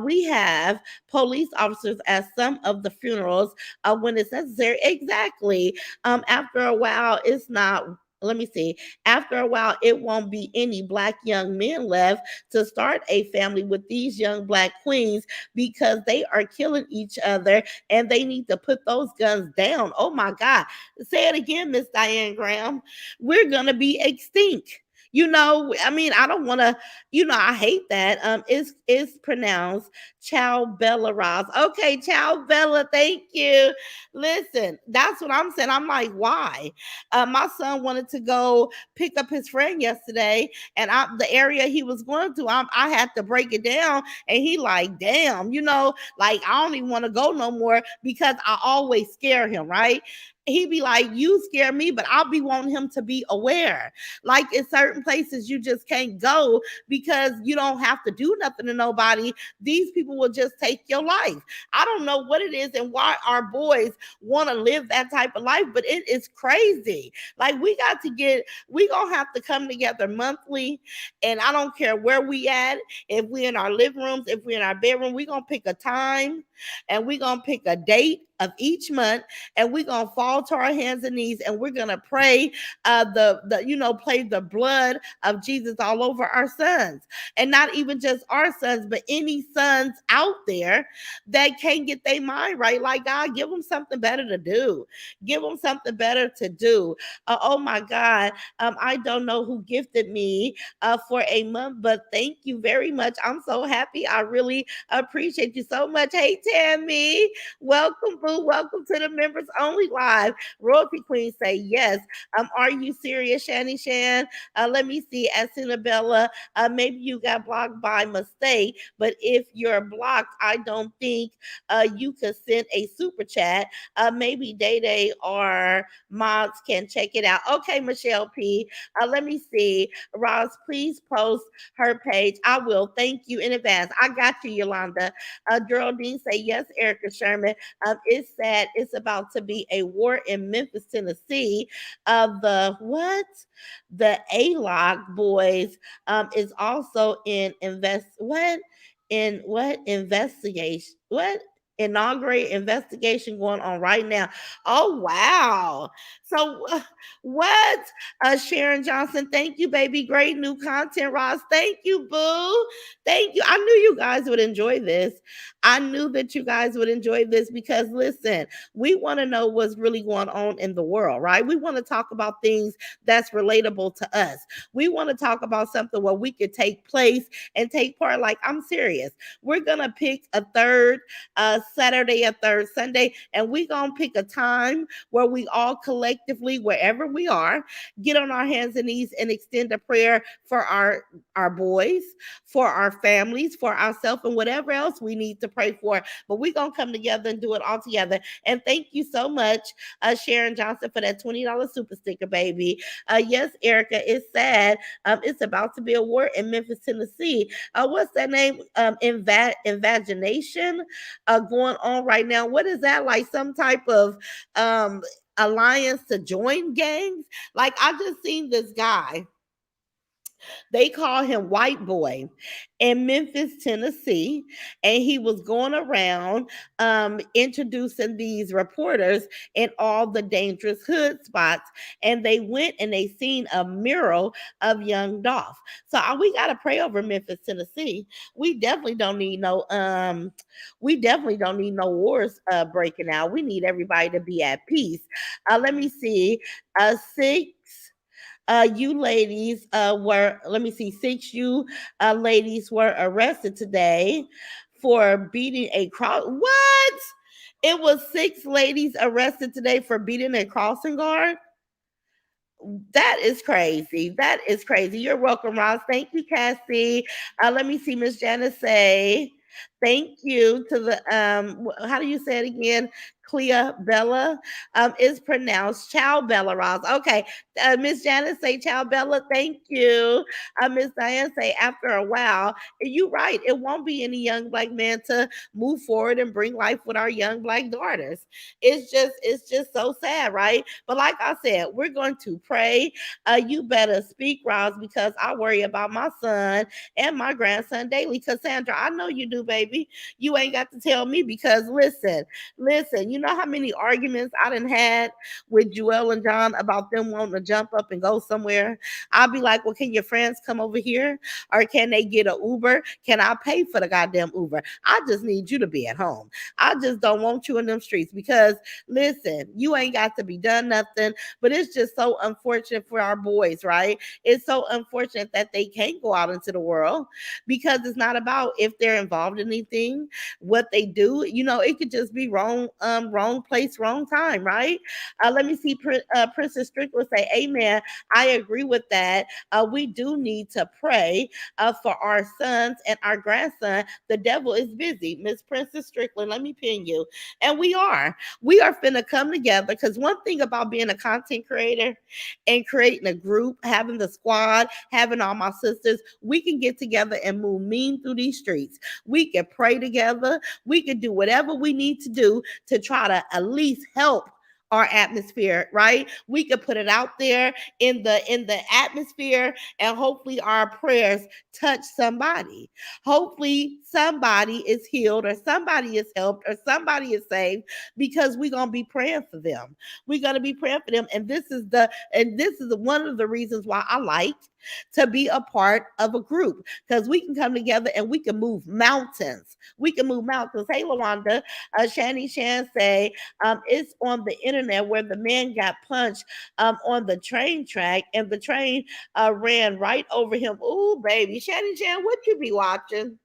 A: We have police officers at some of the funerals when it's necessary. Exactly. After a while, it's not. Let me see. After a while, it won't be any black young men left to start a family with these young black queens because they are killing each other and they need to put those guns down. Oh my God. Say it again, Miss Diane Graham. We're gonna be extinct. You know, I mean, I don't want to, I hate that. It's pronounced Chow Bella Ross. Okay, Chow Bella, thank you. Listen, that's what I'm saying. I'm like, why? My son wanted to go pick up his friend yesterday, and the area he was going to, I had to break it down, and he like, damn, like I don't even want to go no more because I always scare him, right? He'd be like, you scare me, but I'll be wanting him to be aware. Like in certain places, you just can't go because you don't have to do nothing to nobody. These people will just take your life. I don't know what it is and why our boys want to live that type of life, but it is crazy. Like we gonna have to come together monthly, and I don't care where we at. If we in our living rooms, if we in our bedroom, we gonna pick a time and we gonna pick a date of each month, and we're gonna fall to our hands and knees, and we're gonna pray play the blood of Jesus all over our sons, and not even just our sons, but any sons out there that can't get their mind right. Like, God, give them something better to do. Give them something better to do. Oh my God, I don't know who gifted me for a month, but thank you very much. I'm so happy. I really appreciate you so much. Hey, Tammy, welcome, boo. Welcome to the members only live. Royalty Queen say yes. Are you serious, Shani Shan? Let me see. As Bella, maybe you got blocked by mistake, but if you're blocked, I don't think you could send a super chat. Maybe Day Day or mods can check it out. Okay, Michelle P. Let me see. Ross, please post her page. I will. Thank you in advance. I got you, Yolanda. Geraldine say yes, Erica Sherman. It's sad. It's about to be a war in Memphis, Tennessee. The what? The ALOC boys is also in investigation? What? Inaugurate investigation going on right now. Oh wow. So what? Sharon Johnson, thank you, baby. Great new content, Ross. Thank you, boo. Thank you. I knew you guys would enjoy this. I knew that you guys would enjoy this because listen, we want to know what's really going on in the world, right? We want to talk about things that's relatable to us. We want to talk about something where we could take place and take part. Like, I'm serious. We're gonna pick a third Saturday, a third Sunday, and we're gonna pick a time where we all collectively, wherever we are, get on our hands and knees and extend a prayer for our boys, for our families, for ourselves, and whatever else we need to pray for. But we're gonna come together and do it all together. And thank you so much, Sharon Johnson, for that $20 super sticker, baby. Yes, Erica, it's sad. It's about to be a war in Memphis, Tennessee. What's that name? Invagination going on right now. What is that, like some type of alliance to join gangs? Like, I just seen this guy They call him White Boy in Memphis, Tennessee. And he was going around introducing these reporters in all the dangerous hood spots. And they went and they seen a mural of young Dolph. So we got to pray over Memphis, Tennessee. We definitely don't need no wars breaking out. We need everybody to be at peace. Let me see. Six you ladies were, let me see, six you ladies were arrested today for beating a cross. What? It was six ladies arrested today for beating a crossing guard. That is crazy. That is crazy. You're welcome, Ross. Thank you, Cassie. Let me see, Miss Janice say thank you to the how do you say it again? Clea Bella is pronounced Chow Bella Ross. Okay, Miss Janice say Chow Bella. Thank you. Miss Diane say after a while, you right. It won't be any young black man to move forward and bring life with our young black daughters. It's just so sad, right? But like I said, we're going to pray. You better speak, Ross, because I worry about my son and my grandson daily. Cassandra, I know you do, baby. You ain't got to tell me because listen, you know how many arguments I done had with Joel and John about them wanting to jump up and go somewhere. I'll be like, well, can your friends come over here? Or can they get an Uber? Can I pay for the goddamn Uber? I just need you to be at home. I just don't want you in them streets because listen, you ain't got to be done nothing. But it's just so unfortunate for our boys, right? It's so unfortunate that they can't go out into the world because it's not about if they're involved in anything, what they do. You know, it could just be wrong place, wrong time, right? Let me see. Princess Strickland say, "Amen." I agree with that. We do need to pray for our sons and our grandson. The devil is busy. Miss Princess Strickland, let me pin you. And we are finna come together because one thing about being a content creator and creating a group, having the squad, having all my sisters, we can get together and move mean through these streets. We can pray together. We can do whatever we need to do to try to at least help our atmosphere, right? We could put it out there in the atmosphere and hopefully our prayers touch somebody. Hopefully somebody is healed or somebody is helped or somebody is saved because we're going to be praying for them. We're going to be praying for them and this is one of the reasons why I like to be a part of a group because we can come together and we can move mountains. We can move mountains. Hey, Lawanda, Shani Shan say it's on the internet where the man got punched on the train track and the train ran right over him. Ooh, baby. Shani Shan, what you be watching?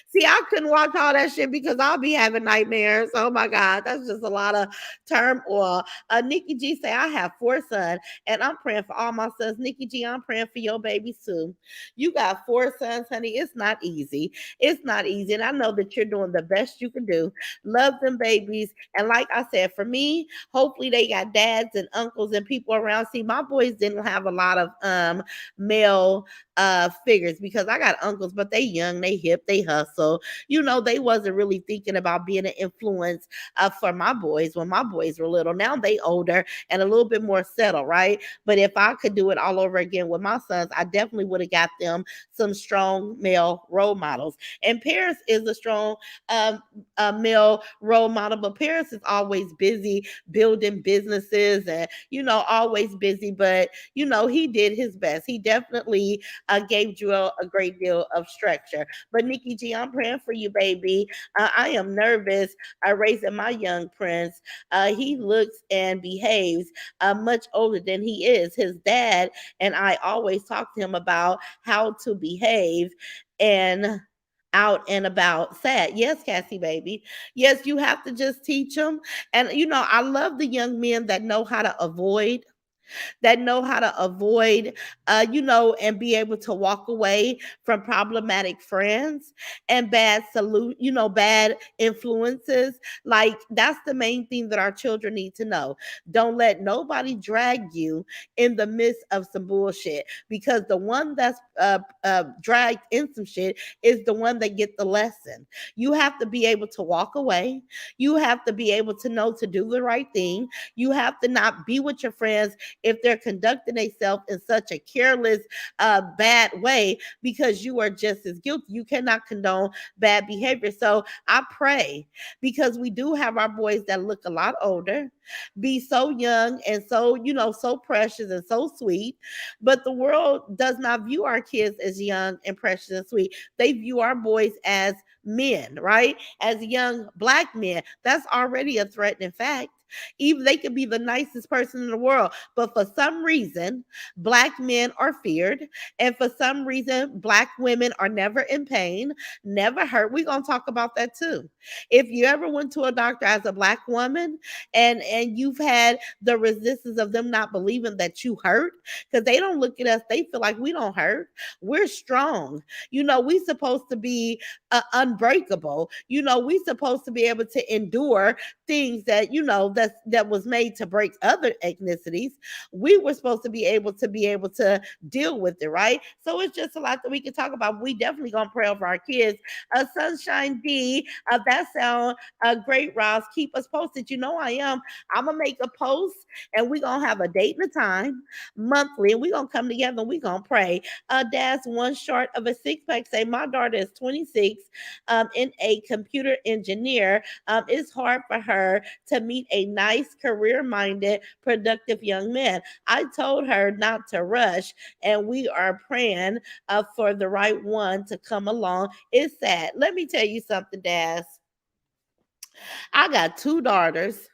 A: See, I couldn't watch all that shit because I'll be having nightmares. Oh my God, that's just a lot of turmoil. Nikki G say, I have four sons and I'm praying for all my sons. Nikki G, I'm praying for your babies too. You got four sons, honey. It's not easy. It's not easy. And I know that you're doing the best you can do. Love them babies. And like I said, for me, hopefully they got dads and uncles and people around. See, my boys didn't have a lot of male figures because I got uncles, but they young, they hip, they hustle. You know, they wasn't really thinking about being an influence for my boys when my boys were little. Now they older and a little bit more settled, right? But if I could do it all over again with my sons, I definitely would have got them some strong male role models. And Paris is a strong male role model, but Paris is always busy building businesses and, you know, always busy. But, you know, he did his best. He definitely gave Joel a great deal of structure. But Nikki G, I'm praying for you, baby. I am nervous raising my young prince. He looks and behaves much older than he is. His dad and I always talk to him about how to behave and out and about sad. Yes, Cassie, baby. Yes, you have to just teach them. And, you know, I love the young men that know how to avoid, and be able to walk away from problematic friends and bad influences. Like that's the main thing that our children need to know. Don't let nobody drag you in the midst of some bullshit because the one that's dragged in some shit is the one that get the lesson. You have to be able to walk away. You have to be able to know to do the right thing. You have to not be with your friends if they're conducting themselves in such a careless, bad way, because you are just as guilty. You cannot condone bad behavior. So I pray, because we do have our boys that look a lot older, be so young and so, so precious and so sweet. But the world does not view our kids as young and precious and sweet. They view our boys as men, right? As young black men. That's already a threatening fact. Even they could be the nicest person in the world, but for some reason, black men are feared. And for some reason, black women are never in pain, never hurt. We're going to talk about that too. If you ever went to a doctor as a black woman, and you've had the resistance of them not believing that you hurt, because they don't look at us, they feel like we don't hurt. We're strong. We supposed to be unbreakable. We supposed to be able to endure things that that was made to break other ethnicities. We were supposed to be able to deal with it, right? So it's just a lot that we can talk about. We definitely gonna pray over our kids. Sunshine D, that sound great, Ross. Keep us posted. I am. I'm gonna make a post, and we're gonna have a date and a time monthly, and we're gonna come together and we're gonna pray. Dad's one short of a six pack. Say my daughter is 26, in a computer engineer. It's hard for her to meet a nice, career minded, productive young man. I told her not to rush, and we are praying for the right one to come along. It's sad. Let me tell you something, Daz. I got two daughters.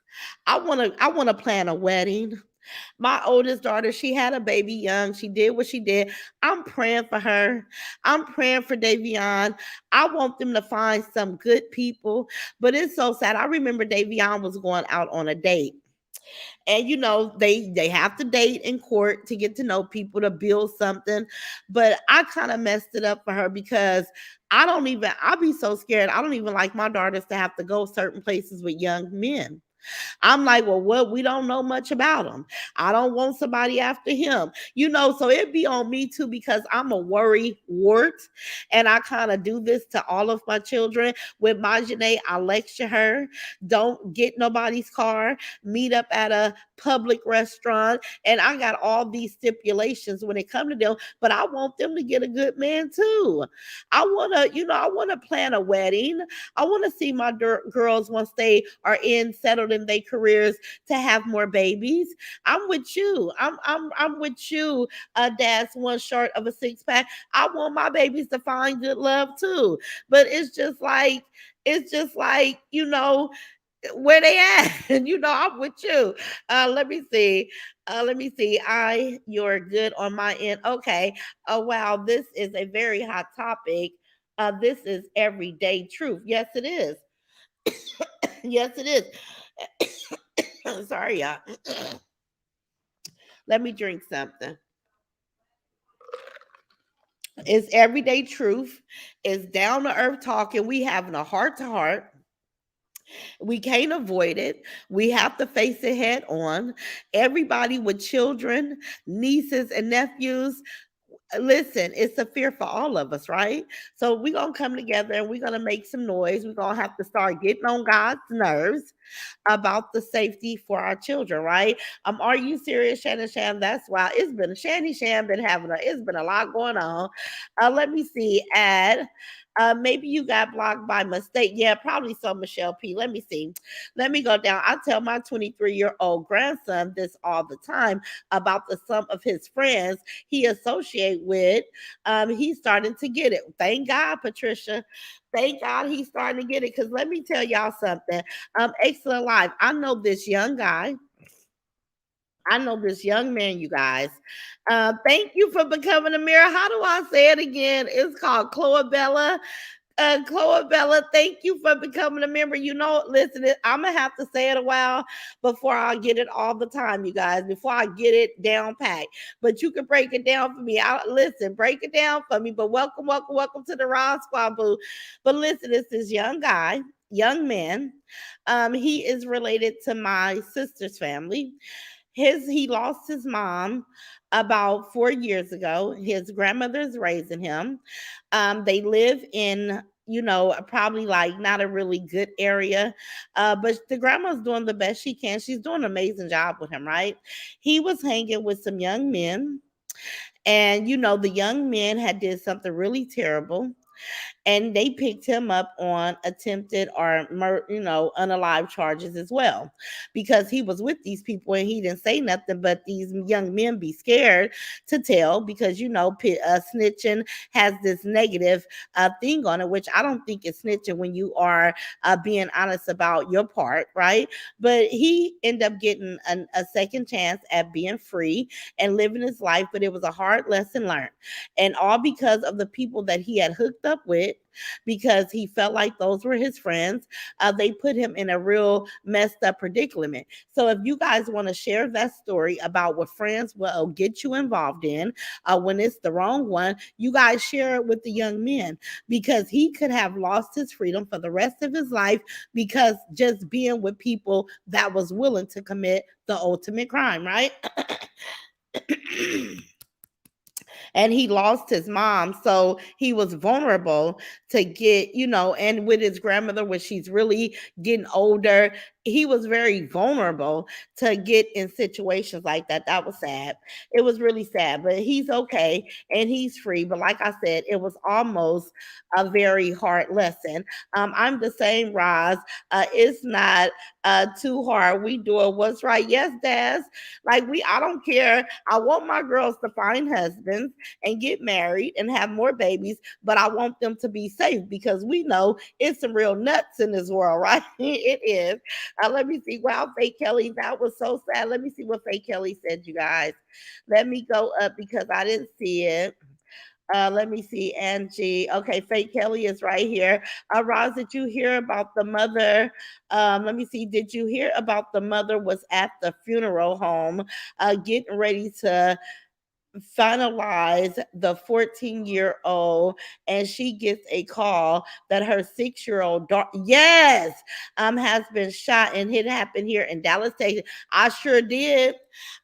A: I wanna plan a wedding. My oldest daughter, she had a baby young. She did what she did. I'm praying for her. I'm praying for Davion. I want them to find some good people. But it's so sad. I remember Davion was going out on a date. And they have to date in court to get to know people, to build something. But I kind of messed it up for her, because I'll be so scared. I don't even like my daughters to have to go certain places with young men. I'm like, well, what? We don't know much about him. I don't want somebody after him, so it'd be on me too, because I'm a worry wart. And I kind of do this to all of my children. With my Janae, I lecture her, don't get nobody's car, meet up at a public restaurant. And I got all these stipulations when it comes to them, but I want them to get a good man too. I want to plan a wedding. I want to see my girls, once they are settled in their careers, to have more babies. I'm with you. I'm with you. Dad's one short of a six pack. I want my babies to find good love too. But it's just like where they at. And I'm with you. Let me see. You're good on my end. Okay. Oh wow, this is a very hot topic. This is everyday truth. Yes, it is. Yes, it is. Sorry, y'all. Let me drink something. It's everyday truth. It's down to earth talking. We having a heart to heart. We can't avoid it. We have to face it head on. Everybody with children, nieces, and nephews, listen, it's a fear for all of us, right? So we're gonna come together and we're gonna make some noise. We're gonna have to start getting on God's nerves about the safety for our children, right? Are you serious, Shannon Sham? That's why it's been Shanny Sham been it's been a lot going on. Let me see. Add. Maybe you got blocked by mistake. Yeah, probably so, Michelle P. Let me see. Let me go down. I tell my 23-year-old grandson this all the time about some of his friends he associate with. He's starting to get it. Thank God, Patricia. Thank God he's starting to get it. Because let me tell y'all something. Excellent Life. I know this young guy. I know this young man, you guys. Thank you for becoming a mirror. How do I say it again? It's called Cloabella. Chloe Bella, thank you for becoming a member. Listen, I'm gonna have to say it a while before I get it all the time, you guys. Before I get it down packed, but you can break it down for me. Listen, break it down for me. But welcome, welcome, welcome to the Ron Squad boo. But listen, it's this young guy, young man. He is related to my sister's family. He lost his mom about 4 years ago. His grandmother is raising him. They live in probably like not a really good area. But the grandma's doing the best she can. She's doing an amazing job with him, right? He was hanging with some young men, and the young men had did something really terrible, and they picked him up on attempted or unalive charges as well, because he was with these people and he didn't say nothing, but these young men be scared to tell, because snitching has this negative thing on it, which I don't think is snitching when you are being honest about your part, right? But he ended up getting a second chance at being free and living his life, but it was a hard lesson learned, and all because of the people that he had hooked up with, because he felt like those were his friends. They put him in a real messed up predicament. So if you guys want to share that story about what friends will get you involved in when it's the wrong one, you guys share it with the young men, because he could have lost his freedom for the rest of his life, because just being with people that was willing to commit the ultimate crime, right? And he lost his mom, so he was vulnerable to get, and with his grandmother when she's really getting older, he was very vulnerable to get in situations like that. That was sad. It was really sad, but he's okay and he's free. But like I said, it was almost a very hard lesson. I'm the same, Roz. It's not too hard. We doing what's right. Yes, Daz. Like, I don't care. I want my girls to find husbands and get married and have more babies, but I want them to be safe, because we know it's some real nuts in this world, right? It is. Let me see. Wow, Faye Kelly, that was so sad. Let me see what Faye Kelly said, you guys. Let me go up because I didn't see it. Let me see, Angie. Okay, Faye Kelly is right here. Roz, did you hear about the mother? Let me see. Did you hear about the mother was at the funeral home getting ready to finalize the 14-year-old, and she gets a call that her 6-year-old daughter, yes, has been shot, and it happened here in Dallas, Texas. I sure did.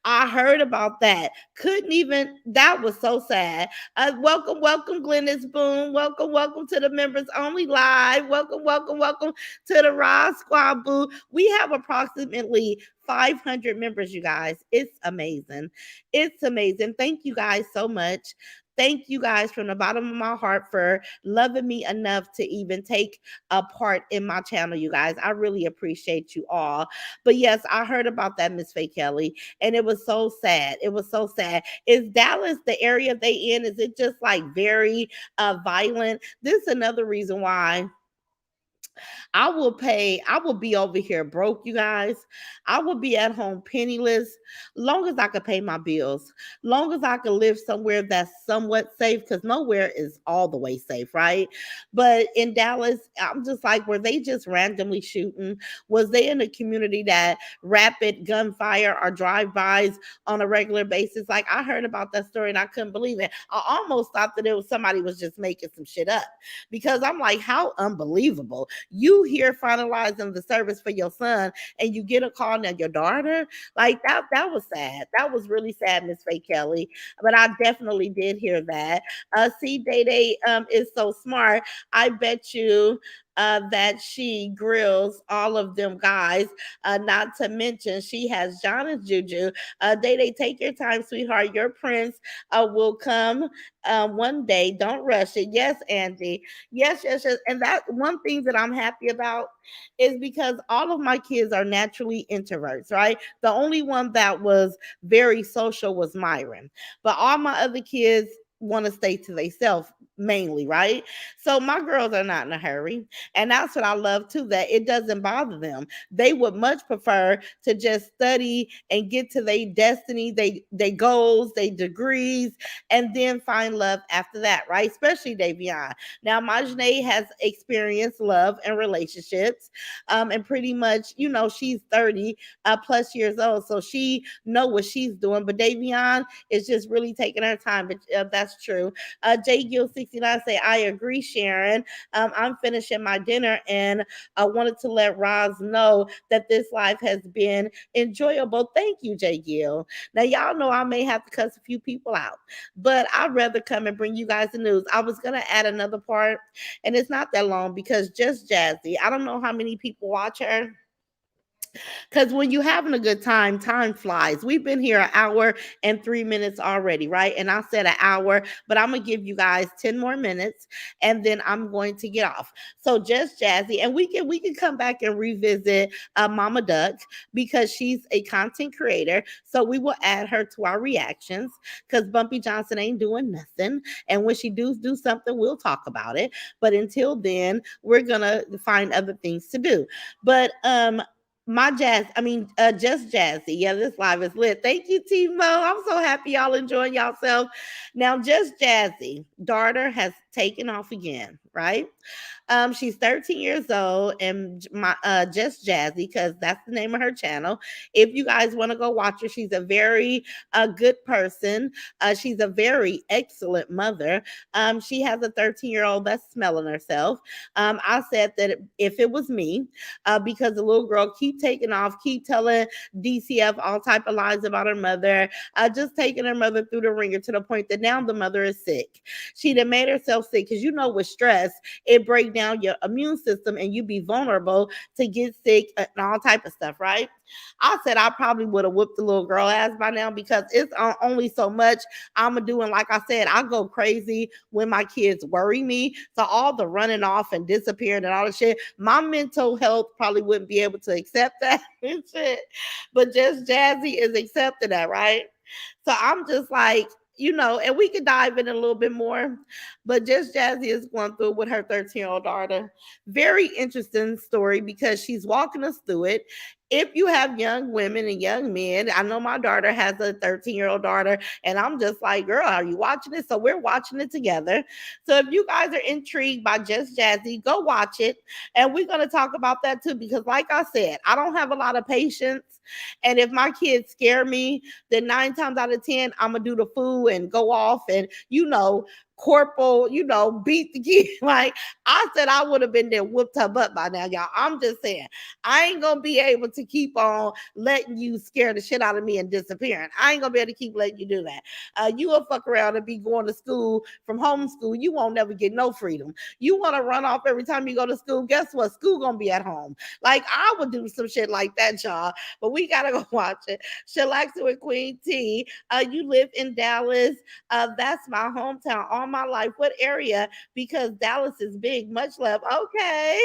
A: I heard about that. Couldn't even, that was so sad. Welcome, Glennis Boone. Welcome to the members only live. Welcome to the Raw Squad boo. We have approximately 500 members, you guys. It's amazing. It's amazing. Thank you guys so much. Thank you guys from the bottom of my heart for loving me enough to even take a part in my channel, you guys. I really appreciate you all. But yes, I heard about that, Miss Faye Kelly, and it was so sad. It was so sad. Is Dallas the area they in? Is it just like very violent? This is another reason why I will be over here broke, you guys. I will be at home penniless, long as I could pay my bills, long as I could live somewhere that's somewhat safe, because nowhere is all the way safe, right? But in Dallas, I'm just like, were they just randomly shooting? Was they in a community that rapid gunfire or drive-bys on a regular basis? Like, I heard about that story and I couldn't believe it. I almost thought that it was somebody was just making some shit up, because I'm like, how unbelievable. You here finalizing the service for your son and you get a call now your daughter, like that was sad. That was really sad, Miss Faye Kelly. But I definitely did hear that. See, Day Day is so smart. I bet you that she grills all of them guys. Not to mention she has John and Juju. Day Day, take your time, sweetheart. Your prince will come one day. Don't rush it. Yes, Angie. Yes. And that one thing that I'm happy about is because all of my kids are naturally introverts, right? The only one that was very social was Myron, but all my other kids want to stay to themselves mainly, right? So my girls are not in a hurry. And that's what I love too, that it doesn't bother them. They would much prefer to just study and get to their destiny, they goals, their degrees, and then find love after that, right? Especially Davion. Now, Majane has experienced love and relationships, and pretty much, she's 30 plus years old, so she know what she's doing. But Davion is just really taking her time. But that's that's true. J Gill 69 say, I agree, Sharon. I'm finishing my dinner and I wanted to let Roz know that this life has been enjoyable. Thank you, J Gill. Now, y'all know I may have to cuss a few people out, but I'd rather come and bring you guys the news. I was going to add another part, and it's not that long because Just Jazzy, I don't know how many people watch her, because when you're having a good time, time flies. We've been here an hour and 3 minutes already, right? And I said an hour, but I'm gonna give you guys 10 more minutes and then I'm going to get off. So Just Jazzy, and we can come back and revisit Mama Duck because she's a content creator. So we will add her to our reactions because Bumpy Johnson ain't doing nothing. And when she do something, we'll talk about it. But until then, we're gonna find other things to do. But my jazz, I mean, Just Jazzy. Yeah, this live is lit. Thank you, Timo. I'm so happy y'all enjoying yourself. Now, Just Jazzy, daughter has taken off again, right? She's 13 years old, and my Just Jazzy, because that's the name of her channel. If you guys want to go watch her, she's a very good person. She's a very excellent mother. She has a 13-year-old that's smelling herself. I said that if it was me, because the little girl keep taking off, keep telling DCF all type of lies about her mother, just taking her mother through the ringer to the point that now the mother is sick. She done made herself sick because with stress it breaks down your immune system and you be vulnerable to get sick and all type of stuff, right? I said I probably would have whooped the little girl ass by now because it's only so much I'm gonna do. And like I said, I go crazy when my kids worry me. So all the running off and disappearing and all the shit, my mental health probably wouldn't be able to accept that and shit. But Just Jazzy is accepting that, right? So I'm just like, and we could dive in a little bit more, but Just Jazzy is going through it with her 13-year-old daughter. Very interesting story because she's walking us through it. If you have young women and young men, I know my daughter has a 13-year-old daughter, and I'm just like, girl, are you watching it? So we're watching it together. So if you guys are intrigued by Just Jazzy, go watch it. And we're going to talk about that too, because like I said, I don't have a lot of patience. And if my kids scare me, then 9 times out of 10, I'm gonna do the fool and go off and corporal, beat the kid. Like I said, I would have been there, whooped her butt by now, y'all. I'm just saying, I ain't gonna be able to keep on letting you scare the shit out of me and disappearing. I ain't gonna be able to keep letting you do that. You will fuck around and be going to school from homeschool. You won't never get no freedom. You want to run off every time you go to school. Guess what? School gonna be at home. Like I would do some shit like that, y'all. But we gotta go watch it. Chillaxing with Queen T. You live in Dallas. That's my hometown all my life. What area? Because Dallas is big. Much love. Okay.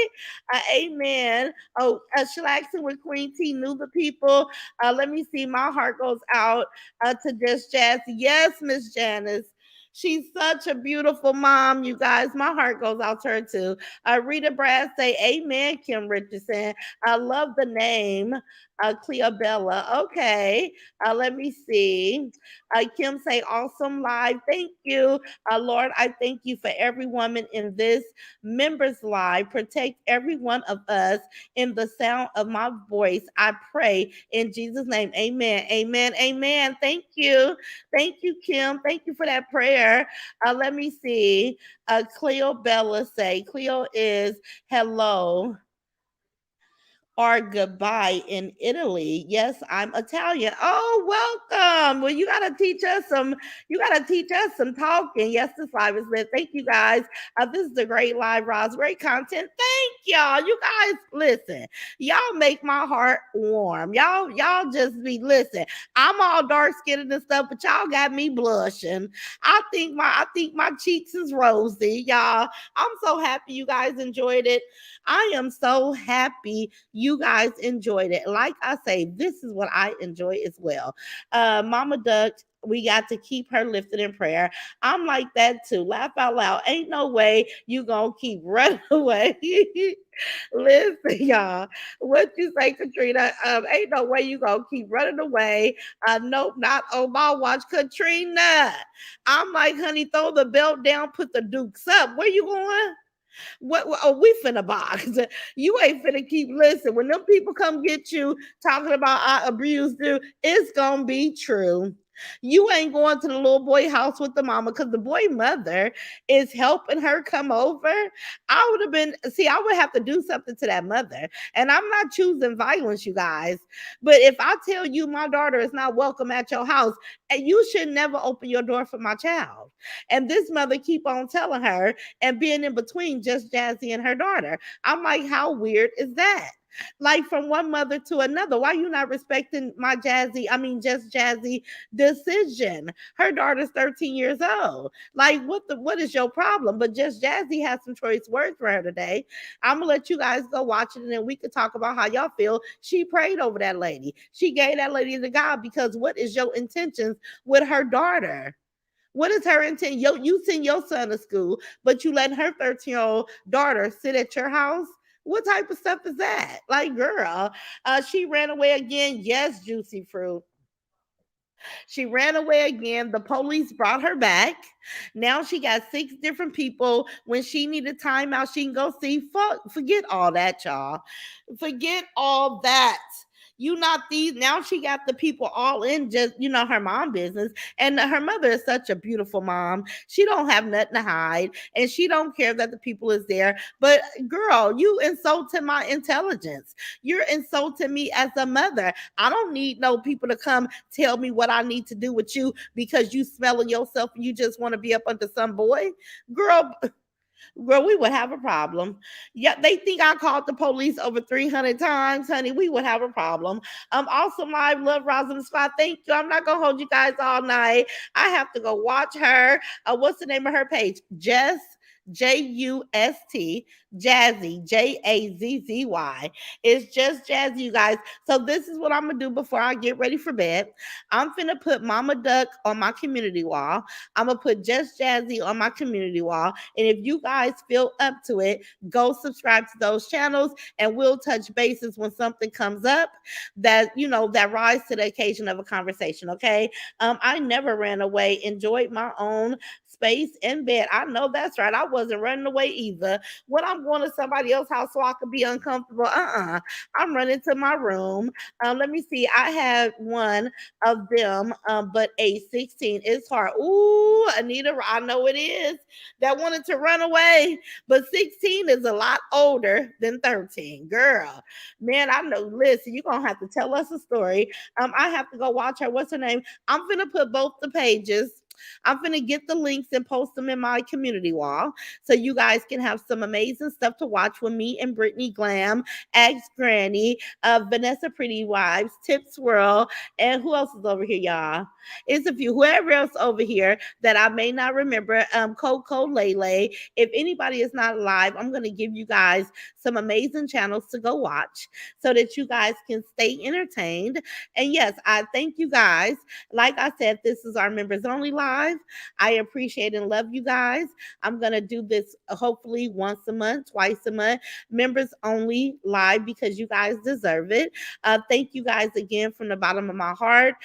A: Amen. Oh, chillaxing with Queen T. Knew the people. Let me see. My heart goes out to Just Jazz. Yes, Miss Janice. She's such a beautiful mom, you guys. My heart goes out to her too. Rita Brad say, Amen, Kim Richardson. I love the name. Cleobella. Okay. Let me see. Kim say, awesome live. Thank you. Lord, I thank you for every woman in this members live. Protect every one of us in the sound of my voice. I pray in Jesus' name. Amen. Amen. Amen. Thank you. Thank you, Kim. Thank you for that prayer. Let me see. Cleo Bella say, Cleo is hello or goodbye in Italy. Yes, I'm Italian. Oh, welcome. Well, you gotta teach us some talking. Yes, this live is lit. Thank you guys. This is a great live, Roz. Great content. Thank y'all. You guys listen. Y'all make my heart warm. Y'all just be listen. I'm all dark skinned and stuff, but y'all got me blushing. I think my cheeks is rosy, y'all. I'm so happy you guys enjoyed it. I am so happy you guys enjoyed it. Like I say, this is what I enjoy as well. Mama Duck, we got to keep her lifted in prayer. I'm like that too. Laugh out loud. Ain't no way you gonna keep running away. Listen, y'all. What you say, Katrina? Ain't no way you gonna keep running away. Nope, not on my watch, Katrina. I'm like, honey, throw the belt down, put the dukes up. Where you going? Oh, we finna box. You ain't finna keep listen. When them people come get you talking about I abused you, it's gonna be true. You ain't going to the little boy house with the mama because the boy mother is helping her come over. I would have been, see, I would have to do something to that mother. And I'm not choosing violence, you guys. But if I tell you my daughter is not welcome at your house, and you should never open your door for my child. And this mother keep on telling her and being in between just Jazzy and her daughter. I'm like, how weird is that? Like from one mother to another. Why you not respecting my Jazzy? I mean, just Jazzy decision. Her daughter's 13 years old. Like, what is your problem? But just Jazzy has some choice words for her today. I'm gonna let you guys go watch it and then we could talk about how y'all feel. She prayed over that lady. She gave that lady to God because what is your intentions with her daughter? What is her intent? You send your son to school, but you let her 13-year-old daughter sit at your house? What type of stuff is that? Like, girl, she ran away again. Yes, juicy fruit. She ran away again. The police brought her back. Now she got six different people. When she needed timeout, she can go see. Forget all that, y'all. Forget all that. You not these now she got the people all in just her mom business, and her mother is such a beautiful mom. She don't have nothing to hide, and she don't care that the people is there. But girl, you insulted my intelligence. You're insulting me as a mother. I don't need no people to come tell me what I need to do with you because you smelling yourself and you just want to be up under some boy. Girl, we would have a problem. Yeah, they think I called the police over 300 times, honey. We would have a problem. Also live love Rosalind Spot. Thank you. I'm not gonna hold you guys all night. I have to go watch her. What's the name of her page? Just Jazzy, Jazzy. It's just Jazzy, you guys. So this is what I'm gonna do before I get ready for bed. I'm finna put Mama Duck on my community wall. I'm gonna put Just Jazzy on my community wall. And if you guys feel up to it, go subscribe to those channels and we'll touch bases when something comes up that rise to the occasion of a conversation. Okay. I never ran away, enjoyed my own space in bed. I know that's right. I wasn't running away either. When I'm going to somebody else's house so I could be uncomfortable, I'm running to my room. Let me see. I had one of them, but age 16 is hard. Ooh, Anita, I know it is. That wanted to run away, but 16 is a lot older than 13. Girl, man, I know. Listen, you're gonna have to tell us a story. I have to go watch her. What's her name? I'm gonna put both the pages. I'm going to get the links and post them in my community wall so you guys can have some amazing stuff to watch with me and Brittany Glam, Ask Granny, Vanessa Pretty Wives, Tip Swirl, and who else is over here, y'all? It's a few, whoever else over here that I may not remember, Coco Lele. If anybody is not live, I'm going to give you guys some amazing channels to go watch so that you guys can stay entertained. And yes, I thank you guys. Like I said, this is our members only live. I appreciate and love you guys. I'm going to do this hopefully once a month, twice a month, members only live because you guys deserve it. Thank you guys again from the bottom of my heart.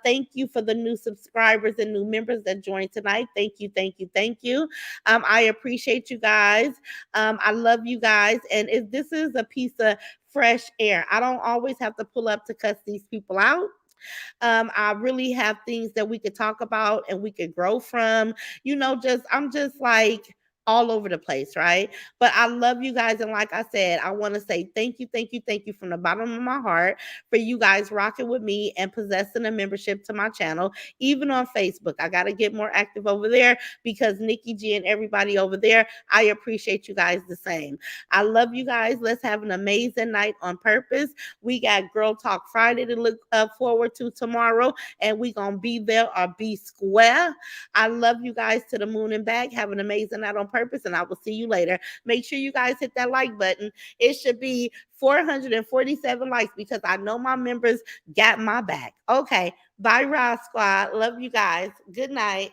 A: Thank you for the new subscribers and new members that joined tonight. Thank you, thank you, thank you. I appreciate you guys. I love you guys. And if this is a piece of fresh air, I don't always have to pull up to cuss these people out. I really have things that we could talk about and we could grow from. I'm just like all over the place, right? But I love you guys. And like I said, I want to say thank you, thank you, thank you from the bottom of my heart for you guys rocking with me and possessing a membership to my channel, even on Facebook. I got to get more active over there because Nikki G and everybody over there, I appreciate you guys the same. I love you guys. Let's have an amazing night on purpose. We got Girl Talk Friday to look forward to tomorrow, and we gonna be there or be square. I love you guys to the moon and back. Have an amazing night on purpose, and I will see you later. Make sure you guys hit that like button. It should be 447 likes because I know my members got my back. Okay, bye, Ross Squad. Love you guys. Good night.